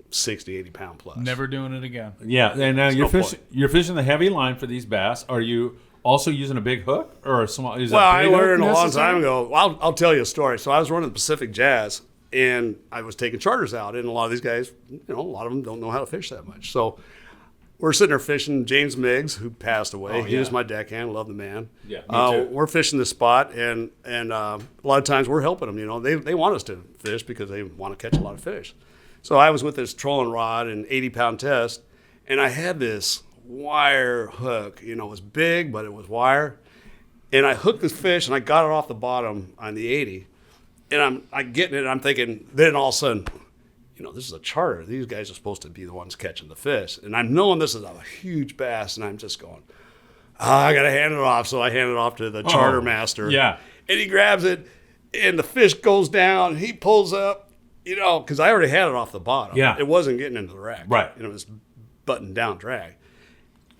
60, 80 pound plus? Never doing it again. Yeah, and now no point. you're fishing the heavy line for these bass. Are you also using a big hook or a small? Is Well, a I big learned hook a long necessary? time ago. I'll tell you a story. So I was running the Pacific Jazz, and I was taking charters out, and a lot of these guys, a lot of them don't know how to fish that much. So we're sitting there fishing. James Miggs, who passed away, Oh, he yeah. was my deckhand. Love the man. Yeah, me too. We're fishing this spot, and a lot of times we're helping them. You know, they want us to fish because they want to catch a lot of fish. So I was with this trolling rod and 80-pound test, and I had this wire hook. You know, it was big, but it was wire. And I hooked this fish, and I got it off the bottom on the 80. And I'm getting it, and I'm thinking, then all of a sudden, you know, this is a charter. These guys are supposed to be the ones catching the fish. And I'm knowing this is a huge bass, and I'm just going, I got to hand it off. So I hand it off to the charter master. Yeah. And he grabs it, and the fish goes down, and he pulls up, you know, because I already had it off the bottom. Yeah. It wasn't getting into the rack. Right. And it was button down drag.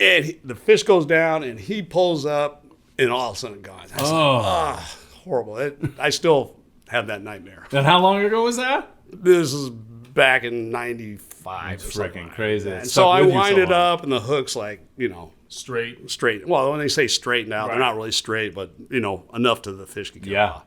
And the fish goes down, and he pulls up, and all of a sudden gone. I said, horrible. I still have that nightmare. And how long ago was that? This is back in 95 It's or something freaking like crazy. that. It And stuck so I with you so wind it long. up, and the hook's like, you know, Straight. Well, when they say straightened out, they're Right. not really straight, but, you know, enough to the fish can get Yeah. off.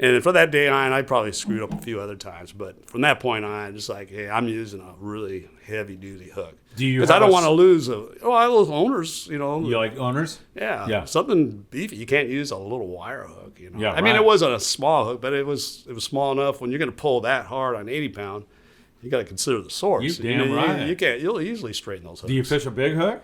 And for that day on, I probably screwed up a few other times. But from that point on, just like, hey, I'm using a really heavy-duty hook. Do you Because I have don't a want to lose I lose owners, you know. You like owners? Yeah. Something beefy. You can't use a little wire hook, you know. Yeah, I mean, right. it wasn't a small hook, but it was small enough. When you're going to pull that hard on 80-pound, you got to consider the source. You damn right. You can't. You'll easily straighten those hooks. Do you fish a big hook?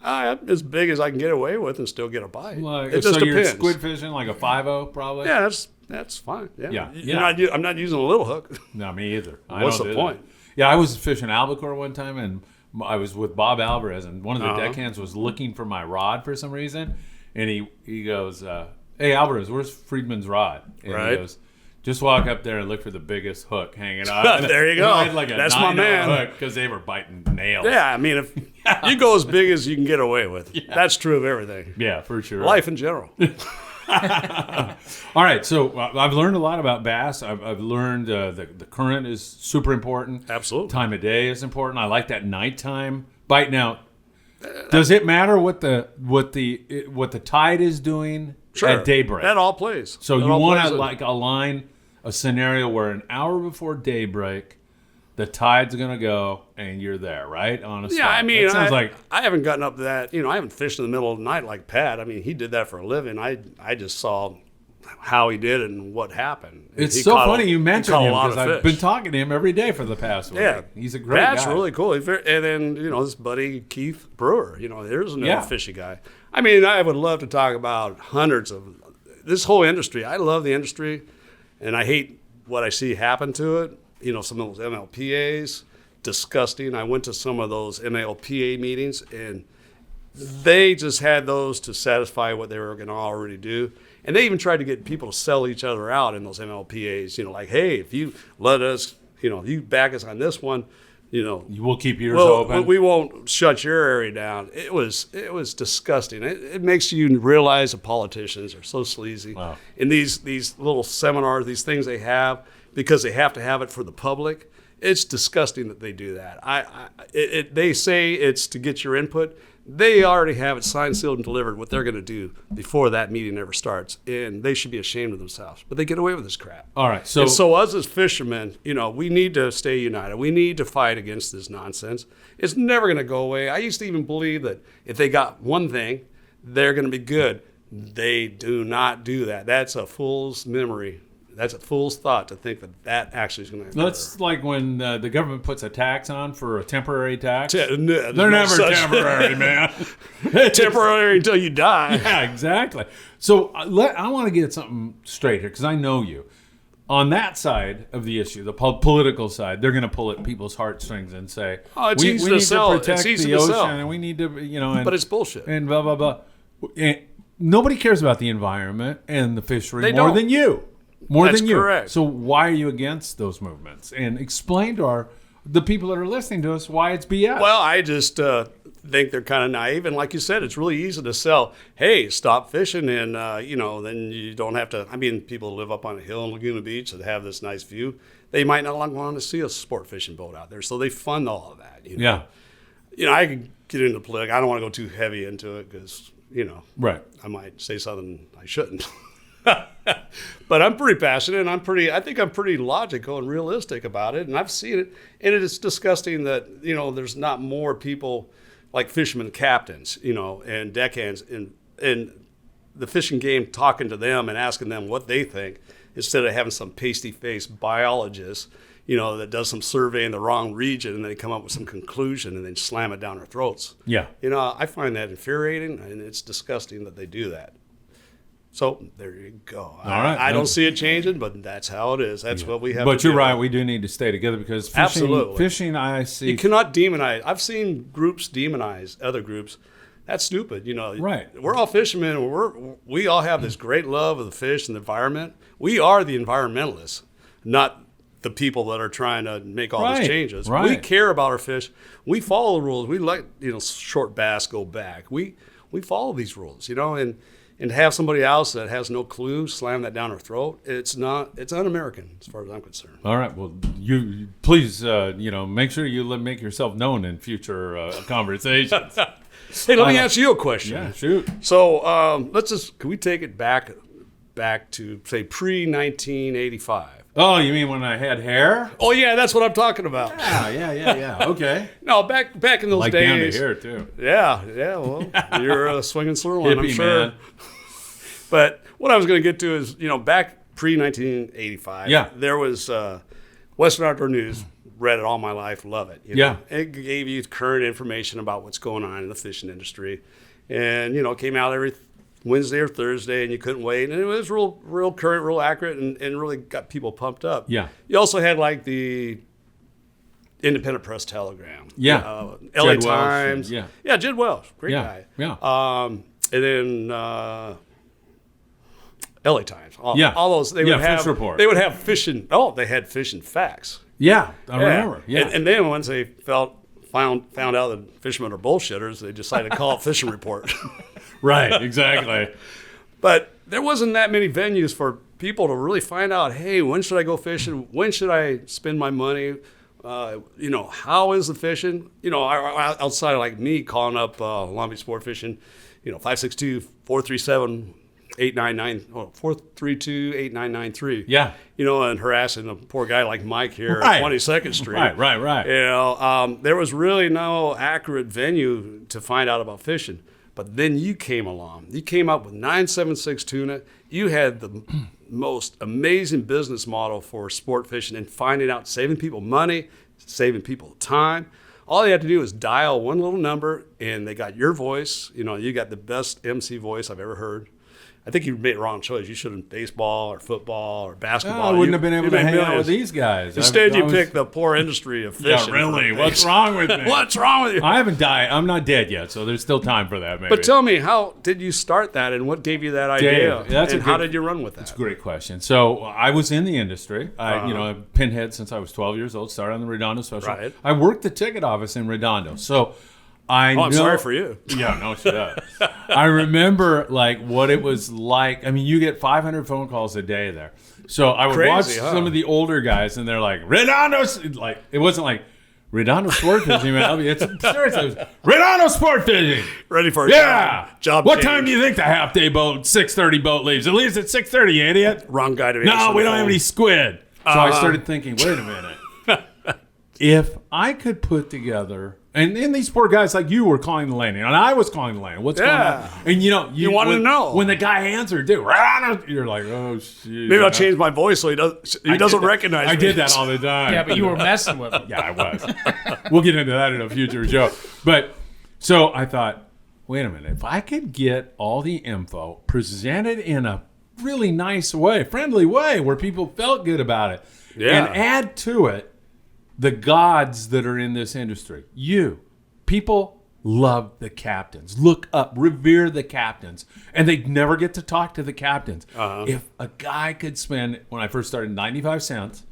As big as I can get away with and still get a bite. Like, it just so you're depends. squid fishing like a 5-0 probably? Yeah, that's fine. Yeah. Yeah, You're yeah. I'm not using a little hook. No, me either. I What's don't the do that. point? Yeah, I was fishing albacore one time, and I was with Bob Alvarez, and one of the deckhands was looking for my rod for some reason, and he goes, "Hey Alvarez, where's Friedman's rod?" And Right. he goes, "Just walk up there and look for the biggest hook hanging out." There you And go. I had like a That's my 9-0 man. hook because they were biting nails. Yeah, I mean, if you go as big as you can get away with, that's true of everything. Yeah, for sure. Life in general. All right, so I've learned a lot about bass. I've learned the current is super important. Absolutely. Time of day is important. I like that nighttime bite. Now, does it matter what the tide is doing at daybreak? That all plays. So That you all want plays to in. like align a scenario where an hour before daybreak, the tide's gonna go and you're there, right? On a Yeah, spot. I mean, That sounds like I haven't gotten up to that. You know, I haven't fished in the middle of the night like Pat. I mean, he did that for a living. I just saw how he did it and what happened. it's He so caught funny you mentioned caught a him lot because of I've fish. been talking to him every day for the past week. Yeah, He's a great That's guy. really cool. And then this buddy Keith Brewer. You know, there's another Yeah. fishy guy. I mean, I would love to talk about hundreds of this whole industry. I love the industry, and I hate what I see happen to it. You know, some of those MLPAs, disgusting. I went to some of those MLPA meetings, and they just had those to satisfy what they were going to already do. And they even tried to get people to sell each other out in those MLPAs. You know, like, hey, if you let us, you know, if you back us on this one, you know, We'll keep yours well, open. we won't shut your area down. It was disgusting. It makes you realize the politicians are so sleazy. Wow. And these little seminars, these things they have, because they have to have it for the public, it's disgusting that they do that. They say it's to get your input. They already have it signed, sealed, and delivered what they're going to do before that meeting ever starts. And they should be ashamed of themselves. But they get away with this crap. All right, so And so us as fishermen, you know, we need to stay united. We need to fight against this nonsense. It's never going to go away. I used to even believe that if they got one thing, they're going to be good. They do not do that. That's a fool's memory. That's a fool's thought to think that actually is going to occur. that's like when the government puts a tax on for a temporary tax. They're They're never temporary, man. temporary until you die. Yeah, exactly. So I want to get something straight here because I know you. On that side of the issue, the political side, they're going to pull at people's heartstrings and say, Oh, it's we easy need to sell. to It's protect easy the to ocean, sell. and we need to, you know, and, But it's bullshit. and blah, blah, blah. And nobody cares about the environment and the fishery They more don't. than you. More That's than you. correct. So why are you against those movements? And explain to the people that are listening to us why it's BS. Well, I just think they're kind of naive. And like you said, it's really easy to sell, hey, stop fishing. And, you know, then you don't have to. I mean, people live up on a hill in Laguna Beach that have this nice view. They might not want to see a sport fishing boat out there. So they fund all of that. You know? Yeah. You know, I could get into politics. I don't want to go too heavy into it because, you know, Right. I might say something I shouldn't. But I'm pretty passionate, and I think I'm pretty logical and realistic about it, and I've seen it, and it is disgusting that, you know, there's not more people like fishermen captains, and deckhands, and the fishing game, talking to them and asking them what they think, instead of having some pasty-faced biologist, that does some survey in the wrong region and they come up with some conclusion and then slam it down our throats. Yeah. I find that infuriating, and it's disgusting that they do that. So there you go. All right. I don't see it changing, but that's how it is. That's what we have But to you're do. right. We do need to stay together because Absolutely. fishing, I see. You cannot demonize. I've seen groups demonize other groups. That's stupid. Right. We're all fishermen. And we all have this great love of the fish and the environment. We are the environmentalists, not the people that are trying to make all these changes. Right. We care about our fish. We follow the rules. We let short bass go back. We follow these rules. And to have somebody else that has no clue slam that down our throat, it's un-American as far as I'm concerned. All right. Well, you please, make sure you make yourself known in future conversations. Hey, let me ask you a question. Yeah, shoot. So can we take it back to, say, pre-1985? Oh, you mean when I had hair? Oh, yeah, that's what I'm talking about. Yeah. Okay. No, back in those like days. down to here, too. Yeah, well, you're a swinging sirloin, I'm Hippie, sure. man. But what I was going to get to is, back pre-1985, there was Western Outdoor News. Read it all my life, love it. Yeah. It gave you current information about what's going on in the fishing industry. And, it came out every Wednesday or Thursday, and you couldn't wait. And it was real current, real accurate, and really got people pumped up. Yeah. You also had, like, the Independent Press Telegram. Yeah. LA Jed Welch, Times. yeah. Yeah, Jed Welch. Great guy. Yeah. And then LA Times. All those. They would have Fish Report. They would have fishing. Oh, they had fishing facts. Yeah, I remember. Yeah. And then once they found out that fishermen are bullshitters, they decided to call it Fishing Report. Right, exactly. But there wasn't that many venues for people to really find out, hey, when should I go fishing? When should I spend my money? How is the fishing? Outside of like me calling up Long Beach Sport Fishing, 562-437 432-8993. Yeah. And harassing a poor guy like Mike here Right. at 22nd Street. Right. There was really no accurate venue to find out about fishing. But then you came along. You came up with 976 tuna. You had the most amazing business model for sport fishing and finding out, saving people money, saving people time. All they had to do is dial one little number, and they got your voice. You got the best MC voice I've ever heard. I think you made the wrong choice. You should have baseball or football or basketball. I wouldn't have been able to hang out with millions. these guys. Instead, you picked the poor industry of Yeah, fishing. really. What's wrong with me? What's wrong with you? I haven't died. I'm not dead yet, so there's still time for that, maybe. But tell me, how did you start that, and what gave you that idea? That's and a how good- did you run with that? That's a great question. So I was in the industry. I've pinhead since I was 12 years old. Started on the Redondo Special. Right. I worked the ticket office in Redondo. So I know. I'm sorry for you. Yeah, no shit. I remember what it was like. I mean, you get 500 phone calls a day there. So I would watch some of the older guys, and they're like, Redondo. It wasn't like Redondo Sport Fishing. Man. I mean, it's seriously, it was Redondo Sport Fishing. Ready for a job What change. time do you think the half day boat 6:30 boat leaves? It leaves at 6:30, you idiot. Wrong guy to No, answer we the don't have phone. any squid. So I started thinking, wait a minute. If I could put together, and these poor guys like you were calling the landing, and I was calling the landing. What's going on? And you wanted to know. When the guy answered, dude, you're like, oh shit. Maybe I'll change my voice so he doesn't recognize me. I did that all the time. Yeah, but you were messing with him. Yeah, I was. We'll get into that in a future show. But so I thought, wait a minute. If I could get all the info presented in a really nice way, friendly way, where people felt good about it, and add to it the gods that are in this industry. People love the captains. Look up, revere the captains. And they never get to talk to the captains. If a guy could spend, when I first started, 95 cents,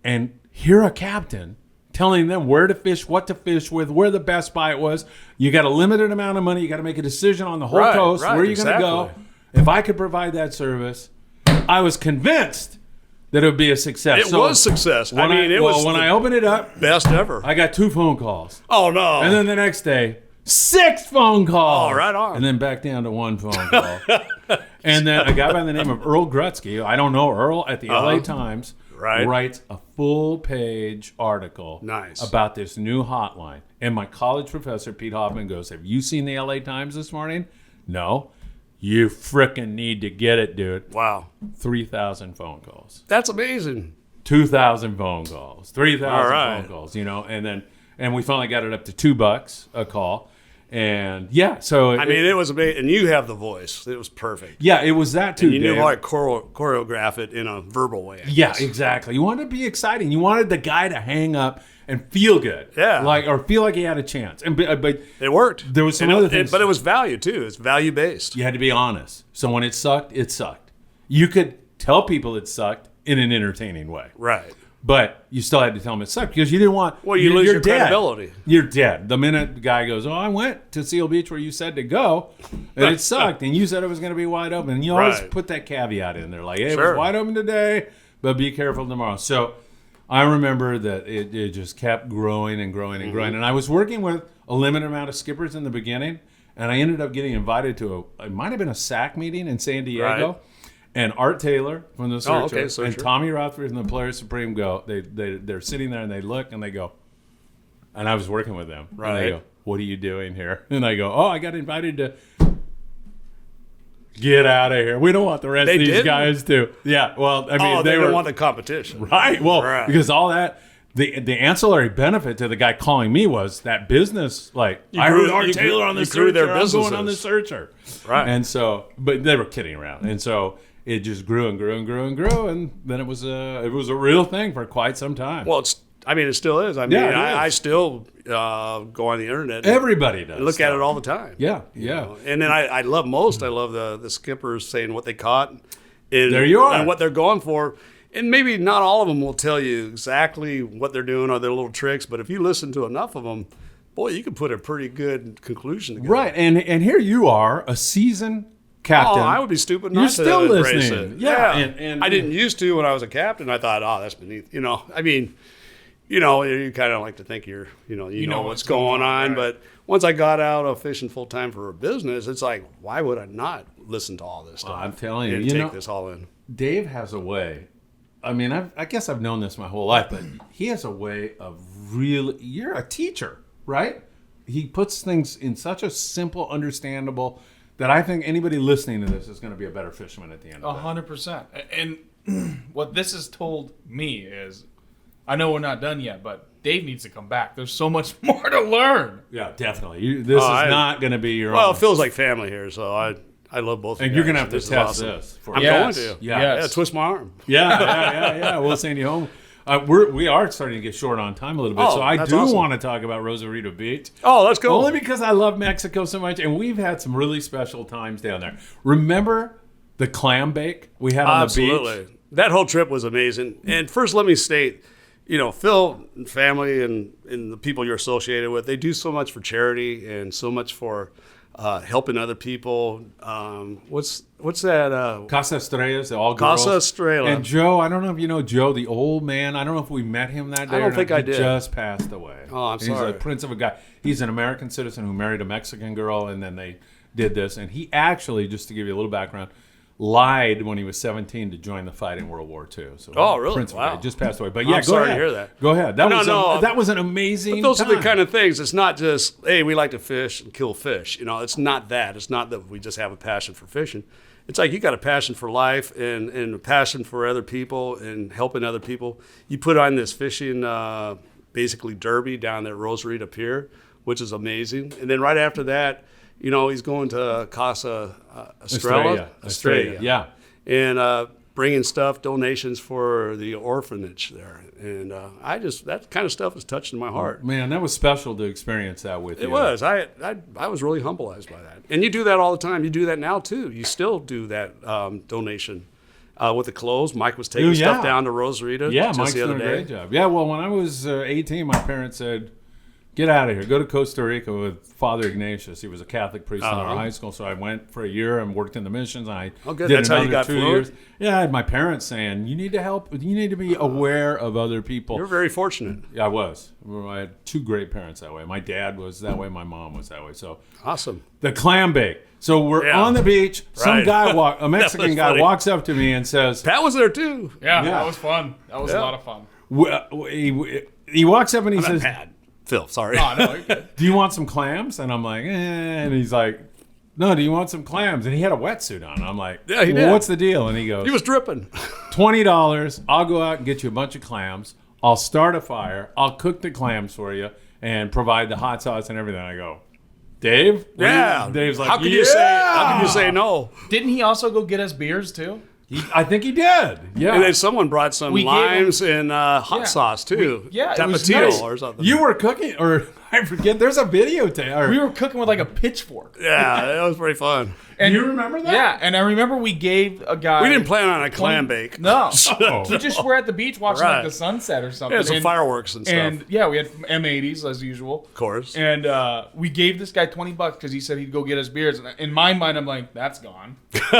and hear a captain telling them where to fish, what to fish with, where the best bite was. You got a limited amount of money. You got to make a decision on the whole coast. Where are you going to go? If I could provide that service, I was convinced that it would be a success. It was success. When I opened it up, best ever. I got 2 phone calls. Oh, no. And then the next day, 6 phone calls. Oh, right on. And then back down to 1 phone call. And then a guy by the name of Earl Grutzky, I don't know Earl, at the LA Times, writes a full-page article about this new hotline. And my college professor, Pete Hoffman, goes, have you seen the LA Times this morning? No. You frickin' need to get it, dude. Wow. 3,000 phone calls. That's amazing. 2,000 phone calls. 3,000 phone calls, and we finally got it up to $2 a call. And so it was amazing. And you have the voice. It was perfect. Yeah, it was that too. And you knew how to choreograph it in a verbal way. Yeah, exactly. You wanted to be exciting. You wanted the guy to hang up and feel good. Yeah. Or feel like he had a chance. But it worked. There was some other things. But it was value too. It's value based. You had to be honest. So when it sucked, it sucked. You could tell people it sucked in an entertaining way. Right. But you still had to tell them it sucked because you didn't want... Well, you lose your credibility. You're dead. The minute the guy goes, I went to Seal Beach where you said to go, and it sucked, and you said it was going to be wide open. And you always put that caveat in there, like, hey, it was wide open today, but be careful tomorrow. So I remember that it just kept growing and growing and growing. And I was working with a limited amount of skippers in the beginning, and I ended up getting invited to it might have been a SAC meeting in San Diego. Right. And Art Taylor from the Searcher and Tommy Rothfuss from the Players Supreme go. They're sitting there and they look and they go. And I was working with them. Right. And they go, what are you doing here? And I go, I got invited to get out of here. We don't want the rest of these guys to. Yeah. Well, I mean, they don't want the competition. Right. Well, because all that. The ancillary benefit to the guy calling me was that business, I heard Art Taylor on the Searcher, I'm going on the Searcher. Right. And so, but they were kidding around. And so it just grew and grew and grew and grew, and then it was a real thing for quite some time. Well, it still is. I still go on the internet. Everybody does. Look at it all the time. Yeah. And then I love the skippers saying what they caught. There you are. And what they're going for. And maybe not all of them will tell you exactly what they're doing or their little tricks, but if you listen to enough of them, boy, you can put a pretty good conclusion together. Right, and here you are, a seasoned captain. I would be stupid not to embrace listening. it. Yeah. And I didn't used to when I was a captain. I thought, that's beneath. You kind of like to think you know what's going on. Right. But once I got out of fishing full time for a business, it's like, why would I not listen to all this stuff? I'm telling you, take this all in. Dave has a way. I mean, I guess I've known this my whole life, but he has a way of really. You're a teacher, right? He puts things in such a simple, understandable that I think anybody listening to this is going to be a better fisherman at the end of it. 100%. And what this has told me is, I know we're not done yet, but Dave needs to come back. There's so much more to learn. Yeah, definitely. This is not going to be your own. Well, it feels like family here, so I love both of you. And you're going to have to test this. I'm going to. Yeah, twist my arm. Yeah. We'll send you home. We are starting to get short on time a little bit, so I do want to talk about Rosarito Beach. Oh, let's go. Only because I love Mexico so much, and we've had some really special times down there. Remember the clam bake we had on the beach? Absolutely. That whole trip was amazing. And first, let me state, Phil and family and the people you're associated with, they do so much for charity and so much for helping other people. What's that? Casa Estrellas, the all girls. Casa Estrella. And Joe, I don't know if you know Joe, the old man. I don't know if we met him that day. I don't think I did. He just passed away. Oh, I'm sorry. He's a prince of a guy. He's an American citizen who married a Mexican girl, and then they did this. And he actually, just to give you a little background, lied when he was 17 to join the fight in World War II. So really? Prince of a guy, just passed away. But I'm sorry to hear that. Go ahead. That was an amazing. But those are the kind of things. It's not just, hey, we like to fish and kill fish. It's not that. It's not that we just have a passion for fishing. It's like you got a passion for life and a passion for other people and helping other people. You put on this fishing, basically derby down at Rosarito Pier, which is amazing. And then right after that, he's going to Casa Estrella. Yeah. And bringing stuff, donations for the orphanage there. And that kind of stuff is touching my heart. Man, that was special to experience that with you. It was. I was really humbleized by that. And you do that all the time. You do that now, too. You still do that donation. With the clothes, Mike was taking stuff down to Rosarito Mike's the other day. Great job. Yeah, well, when I was 18, my parents said, get out of here. Go to Costa Rica with Father Ignatius. He was a Catholic priest in our high school. So I went for a year and worked in the missions. And I good. did That's how you another got 2 years. Yeah, I had my parents saying, you need to help. You need to be aware of other people. You're very fortunate. Yeah, I was. I had 2 great parents that way. My dad was that way. My mom was that way. So Awesome. the clam bake. So we're on the beach. Some Right. guy, a Mexican guy, funny. walks up to me and says, Pat was there too. Yeah, Yeah. that was fun. That was a lot of fun. he walks up and he Not says, Pat. Phil, sorry. Oh, no, you're good. do you want some clams? And I'm like, and he's like, no, do you want some clams? And he had a wetsuit on. I'm like, Yeah, he well, did. what's the deal? And he goes, He was dripping. $20. I'll go out and get you a bunch of clams. I'll start a fire. I'll cook the clams for you and provide the hot sauce and everything. I go, Dave? Yeah. Dave's like, how can you say no? Didn't he also go get us beers too? I think he did. Yeah. And then someone brought some We gave limes and hot sauce too. it was Tapatio nice. or something. You were cooking, or I forget, there's a video tape. We were cooking with like a pitchfork. Yeah, that was pretty fun. And you remember that? Yeah, and I remember we gave a guy. We didn't plan on a clam bake. No, Oh. we just were at the beach watching Right. like the sunset or something. Yeah, some and, fireworks and stuff. And yeah, we had M80s as usual. Of course. And we gave this guy $20 because he said he'd go get us beers. And in my mind, I'm like, that's gone.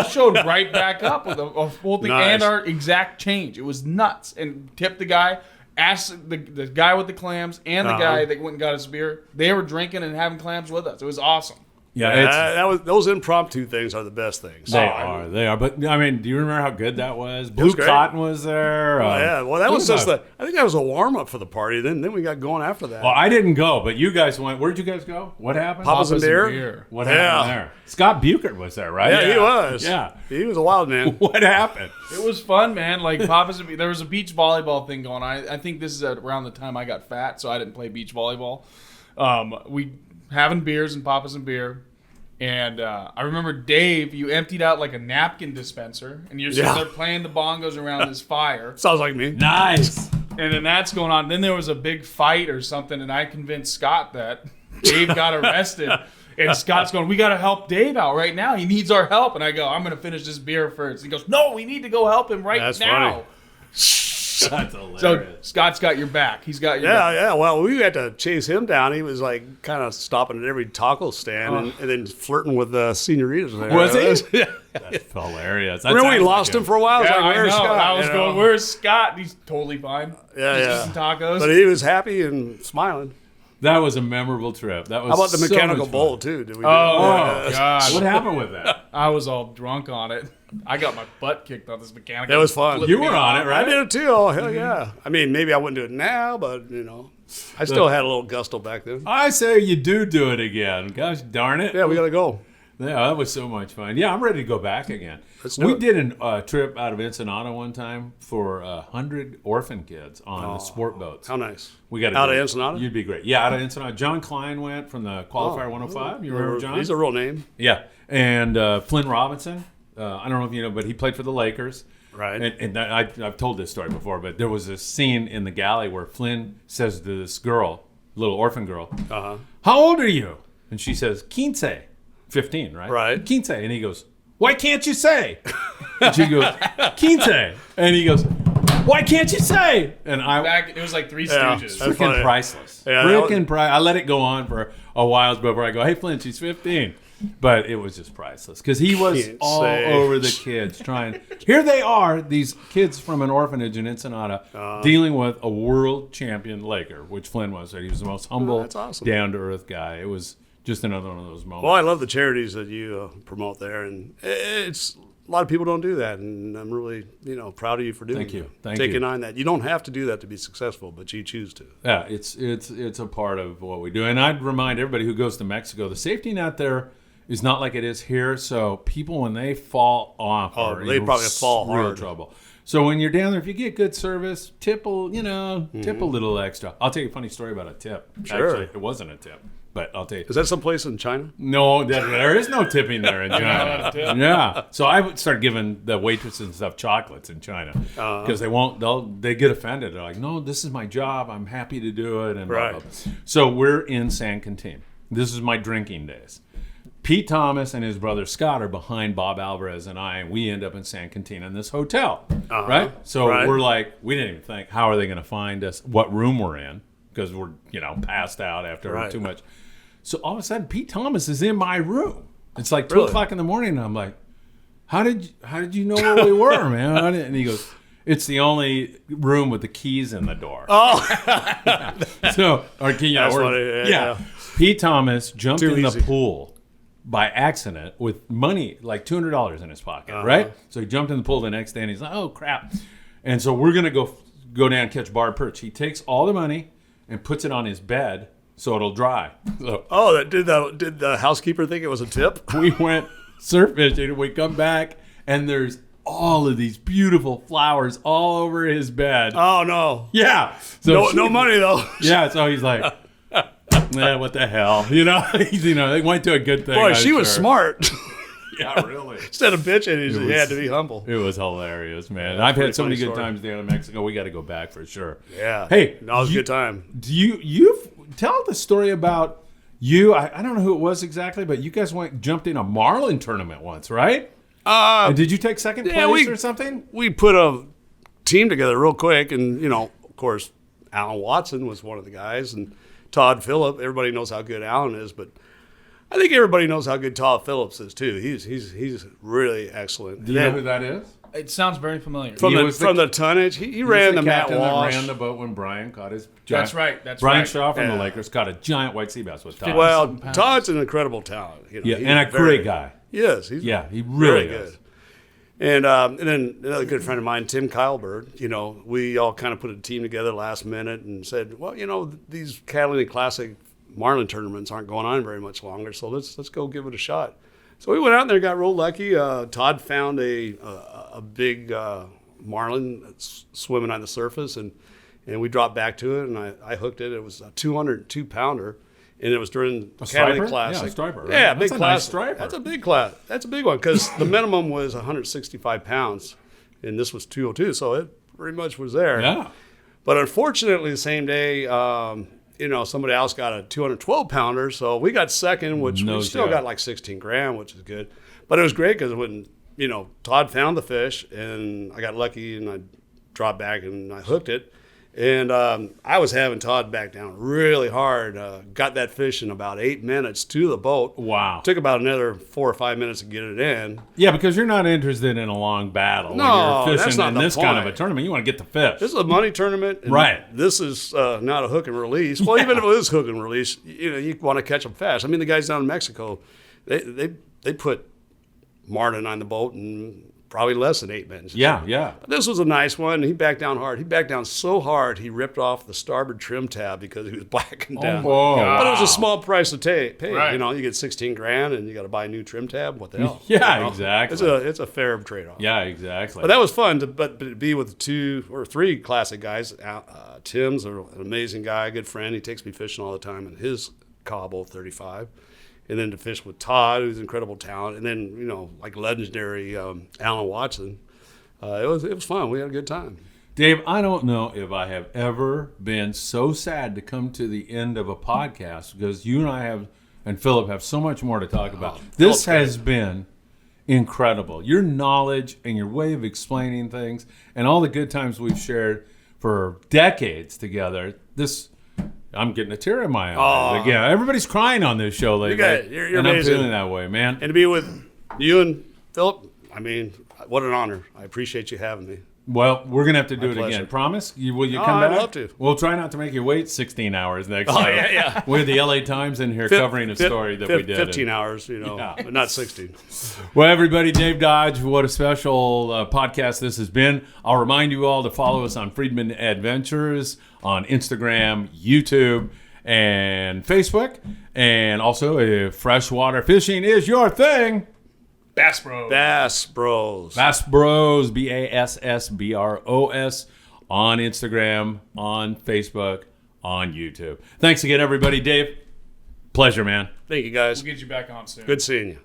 Showed right back up with a full thing Nice. and our exact change. It was nuts. And tipped the guy. Asked the guy with the clams and the guy that went and got us beer. They were drinking and having clams with us. It was awesome. Yeah, it's, that was those impromptu things are the best things. they are. But I mean, do you remember how good that was? Blue great. Cotton was there. Yeah, well, that was Blue just Cotton. I think that was a warm up for the party. Then we got going after that. Well, I didn't go, but you guys went. Where'd you guys go? What happened? Papa's and Papa's and beer. beer. What happened there? Scott Buchert was there, right? Yeah, he was. Yeah. he was a wild man. What happened? It was fun, man. Like Papa's, there was a beach volleyball thing going on. I think this is around the time I got fat, so I didn't play beach volleyball. We having beers and Papa's and beer, and I remember Dave. You emptied out like a napkin dispenser, and you're sitting there playing the bongos around this fire, Sounds like me. Nice. and then that's going on. Then there was a big fight or something, and I convinced Scott that Dave got arrested. And Scott's going, we got to help Dave out right now. He needs our help. And I go, I'm going to finish this beer first. He goes, no, we need to go help him right That's now. funny. That's hilarious. So Scott's got your back. He's got your Yeah, back. yeah. Well, we had to chase him down. He was like kind of stopping at every taco stand and then flirting with the senoritas there. Was he? Yeah. That's hilarious. That Remember we sounds lost like him for a while? I was Yeah, like, I know. where's Scott? I was You know? going, where's Scott? He's totally fine. Yeah, Just yeah. eating tacos. But he was happy and smiling. That was a memorable trip. That was. How about the so mechanical much bowl fun. too? Did we? Oh, God. What happened with that? I was all drunk on it. I got my butt kicked on this mechanical. That was fun. Flipped You me were on off. it, right? I did it too. Oh hell yeah! I mean, maybe I wouldn't do it now, but I still had a little gusto back then. I say you do it again. Gosh darn it. Yeah, we gotta go. Yeah, that was so much fun. Yeah, I'm ready to go back again. Let's do We it. did a trip out of Ensenada one time for 100 orphan kids on the sport boats. How nice. We got Out of Ensenada? You'd be great. Yeah, out of Ensenada. John Klein went from the Qualifier 105. You remember John? He's a real name. Yeah, and Flynn Robinson. I don't know if you know, but he played for the Lakers. Right. And I've told this story before, but there was a scene in the galley where Flynn says to this girl, little orphan girl, "How old are you?" And she says, 15, 15, right? Right. 15. And he goes, "Why can't you say?" And she goes, 15. And he goes, "Why can't you say?" And Back, it was like Three Yeah. Stooges. That's freaking funny. priceless. Yeah, that Freaking I let it go on for a while before I go, "Hey, Flynn, she's 15." But it was just priceless because he was Can't all say. over the kids trying. Here they are, these kids from an orphanage in Ensenada, dealing with a world champion Laker, which Flynn was. He was the most humble, that's awesome. down to earth guy. It was just another one of those moments. Well, I love the charities that you promote there, and it's a lot of people don't do that, and I'm really proud of you for doing Thank you. it. Thank taking you. on that. You don't have to do that to be successful, but you choose to. Yeah, it's a part of what we do. And I'd remind everybody who goes to Mexico, the safety net there is not like it is here. So people, when they fall off, are they in probably fall real hard. trouble. So when you're down there, if you get good service, tip a little extra. I'll tell you a funny story about a tip. Sure. Actually, it wasn't a tip, but I'll tell you. Is that someplace in China? No, there is no tipping there in China. Yeah, so I would start giving the waitresses and stuff chocolates in China because they get offended. They're like, "No, this is my job. I'm happy to do it." And blah, Right. blah, blah. So we're in San Quintin. This is my drinking days. Pete Thomas and his brother Scott are behind Bob Alvarez and I, and we end up in San Quintin in this hotel, right? So Right. we're like, we didn't even think, how are they going to find us, what room we're in? because we're, passed out after Right. too much. So all of a sudden, Pete Thomas is in my room. It's like 2 Really? o'clock in the morning, and I'm like, how did you know where we were, man? And he goes, it's the only room with the keys in the door. Oh, So, That's funny. Yeah. Pete Thomas jumped Too in easy. the pool by accident with money, like $200 in his pocket, right? So he jumped in the pool the next day, and he's like, oh, crap. And so we're going to go down and catch barred perch. He takes all the money and puts it on his bed so it'll dry. So did the housekeeper think it was a tip? we went surf fishing, and we come back, and there's all of these beautiful flowers all over his bed. Oh no. Yeah. So No money though. Yeah, so he's like, what the hell? They went to a good thing. Boy, I'm she was sure. smart. Yeah, really. Instead of bitching, he had to be humble. It was hilarious, man. I've had so many pretty good funny times down in Mexico. We got to go back for sure. Yeah. Hey, that was a good time. Do you tell the story about you? I don't know who it was exactly, but you guys jumped in a marlin tournament once, right? And did you take second place or something? We put a team together real quick, and of course, Alan Watson was one of the guys, and Todd Phillip. Everybody knows how good Alan is, but I think everybody knows how good Todd Phillips is too. He's really excellent. Do you know who that is? It sounds very familiar. From the tonnage, he ran the Matt captain that Walsh. ran the boat when Brian caught his giant. That's right. That's Brian right. Shaw from the Yeah. Lakers caught a giant white sea bass with Todd. Well, Todd's an incredible talent. Yeah, he's and a great guy. Yes, He really very is. good. And then another good friend of mine, Tim Keilberg, we all kind of put a team together last minute and said, well, these Catalina Classic marlin tournaments aren't going on very much longer, so let's go give it a shot. So we went out there and got real lucky. Todd found a big marlin that's swimming on the surface, and we dropped back to it, and I hooked it. It was a 202-pounder. And it was during the Catalina Classic. Yeah, a striper. Right? Yeah, That's big a class. nice striper. That's a big class. That's a big one because the minimum was 165 pounds, and this was 202, so it pretty much was there. Yeah. But unfortunately, the same day, somebody else got a 212-pounder, so we got second, which No we still joke. got like 16 grand, which is good. But it was great because when Todd found the fish, and I got lucky, and I dropped back and I hooked it. And I was having Todd back down really hard. Got that fish in about 8 minutes to the boat. Wow. Took about another 4 or 5 minutes to get it in. Yeah, because you're not interested in a long battle. No, when you're that's fishing not in the this kind of a point. tournament. You want to get the fish. This is a money tournament. And Right. This is not a hook and release. Well, even if it is hook and release, you want to catch them fast. I mean, the guys down in Mexico, they put marlin on the boat in probably less than 8 minutes. Yeah. But this was a nice one. He backed down hard. He backed down so hard he ripped off the starboard trim tab because he was blacking down. whoa. But it was a small price to pay. Right. You get 16 grand and you got to buy a new trim tab. What the hell? Yeah, exactly. It's a fair trade-off. Yeah, exactly. But that was fun to be with 2 or 3 classic guys. Tim's an amazing guy, a good friend. He takes me fishing all the time in his Cabo 35. And then to fish with Todd, who's incredible talent. And then, like legendary Alan Watson. It was fun. We had a good time. Dave, I don't know if I have ever been so sad to come to the end of a podcast because you and I and Philip have so much more to talk about. This has been incredible. Your knowledge and your way of explaining things and all the good times we've shared for decades together. I'm getting a tear in my eye. Again, everybody's crying on this show lately. You're and amazing. I'm feeling that way, man. And to be with you and Philip, I mean, what an honor. I appreciate you having me. Well, we're going to have to do it pleasure. again. Promise? Will you come I'd back? love to. We'll try not to make you wait 16 hours next Oh, time. yeah. We have the LA Times in here covering a story that we did. 15 hours, Yeah. but not 16. Well, everybody, Dave Dodge, what a special podcast this has been. I'll remind you all to follow us on Friedman Adventures on Instagram, YouTube, and Facebook. And also, if freshwater fishing is your thing, Bass Bros. Bass Bros. Bass Bros, BASSBROS, on Instagram, on Facebook, on YouTube. Thanks again, everybody. Dave, pleasure, man. Thank you, guys. We'll get you back on soon. Good seeing you.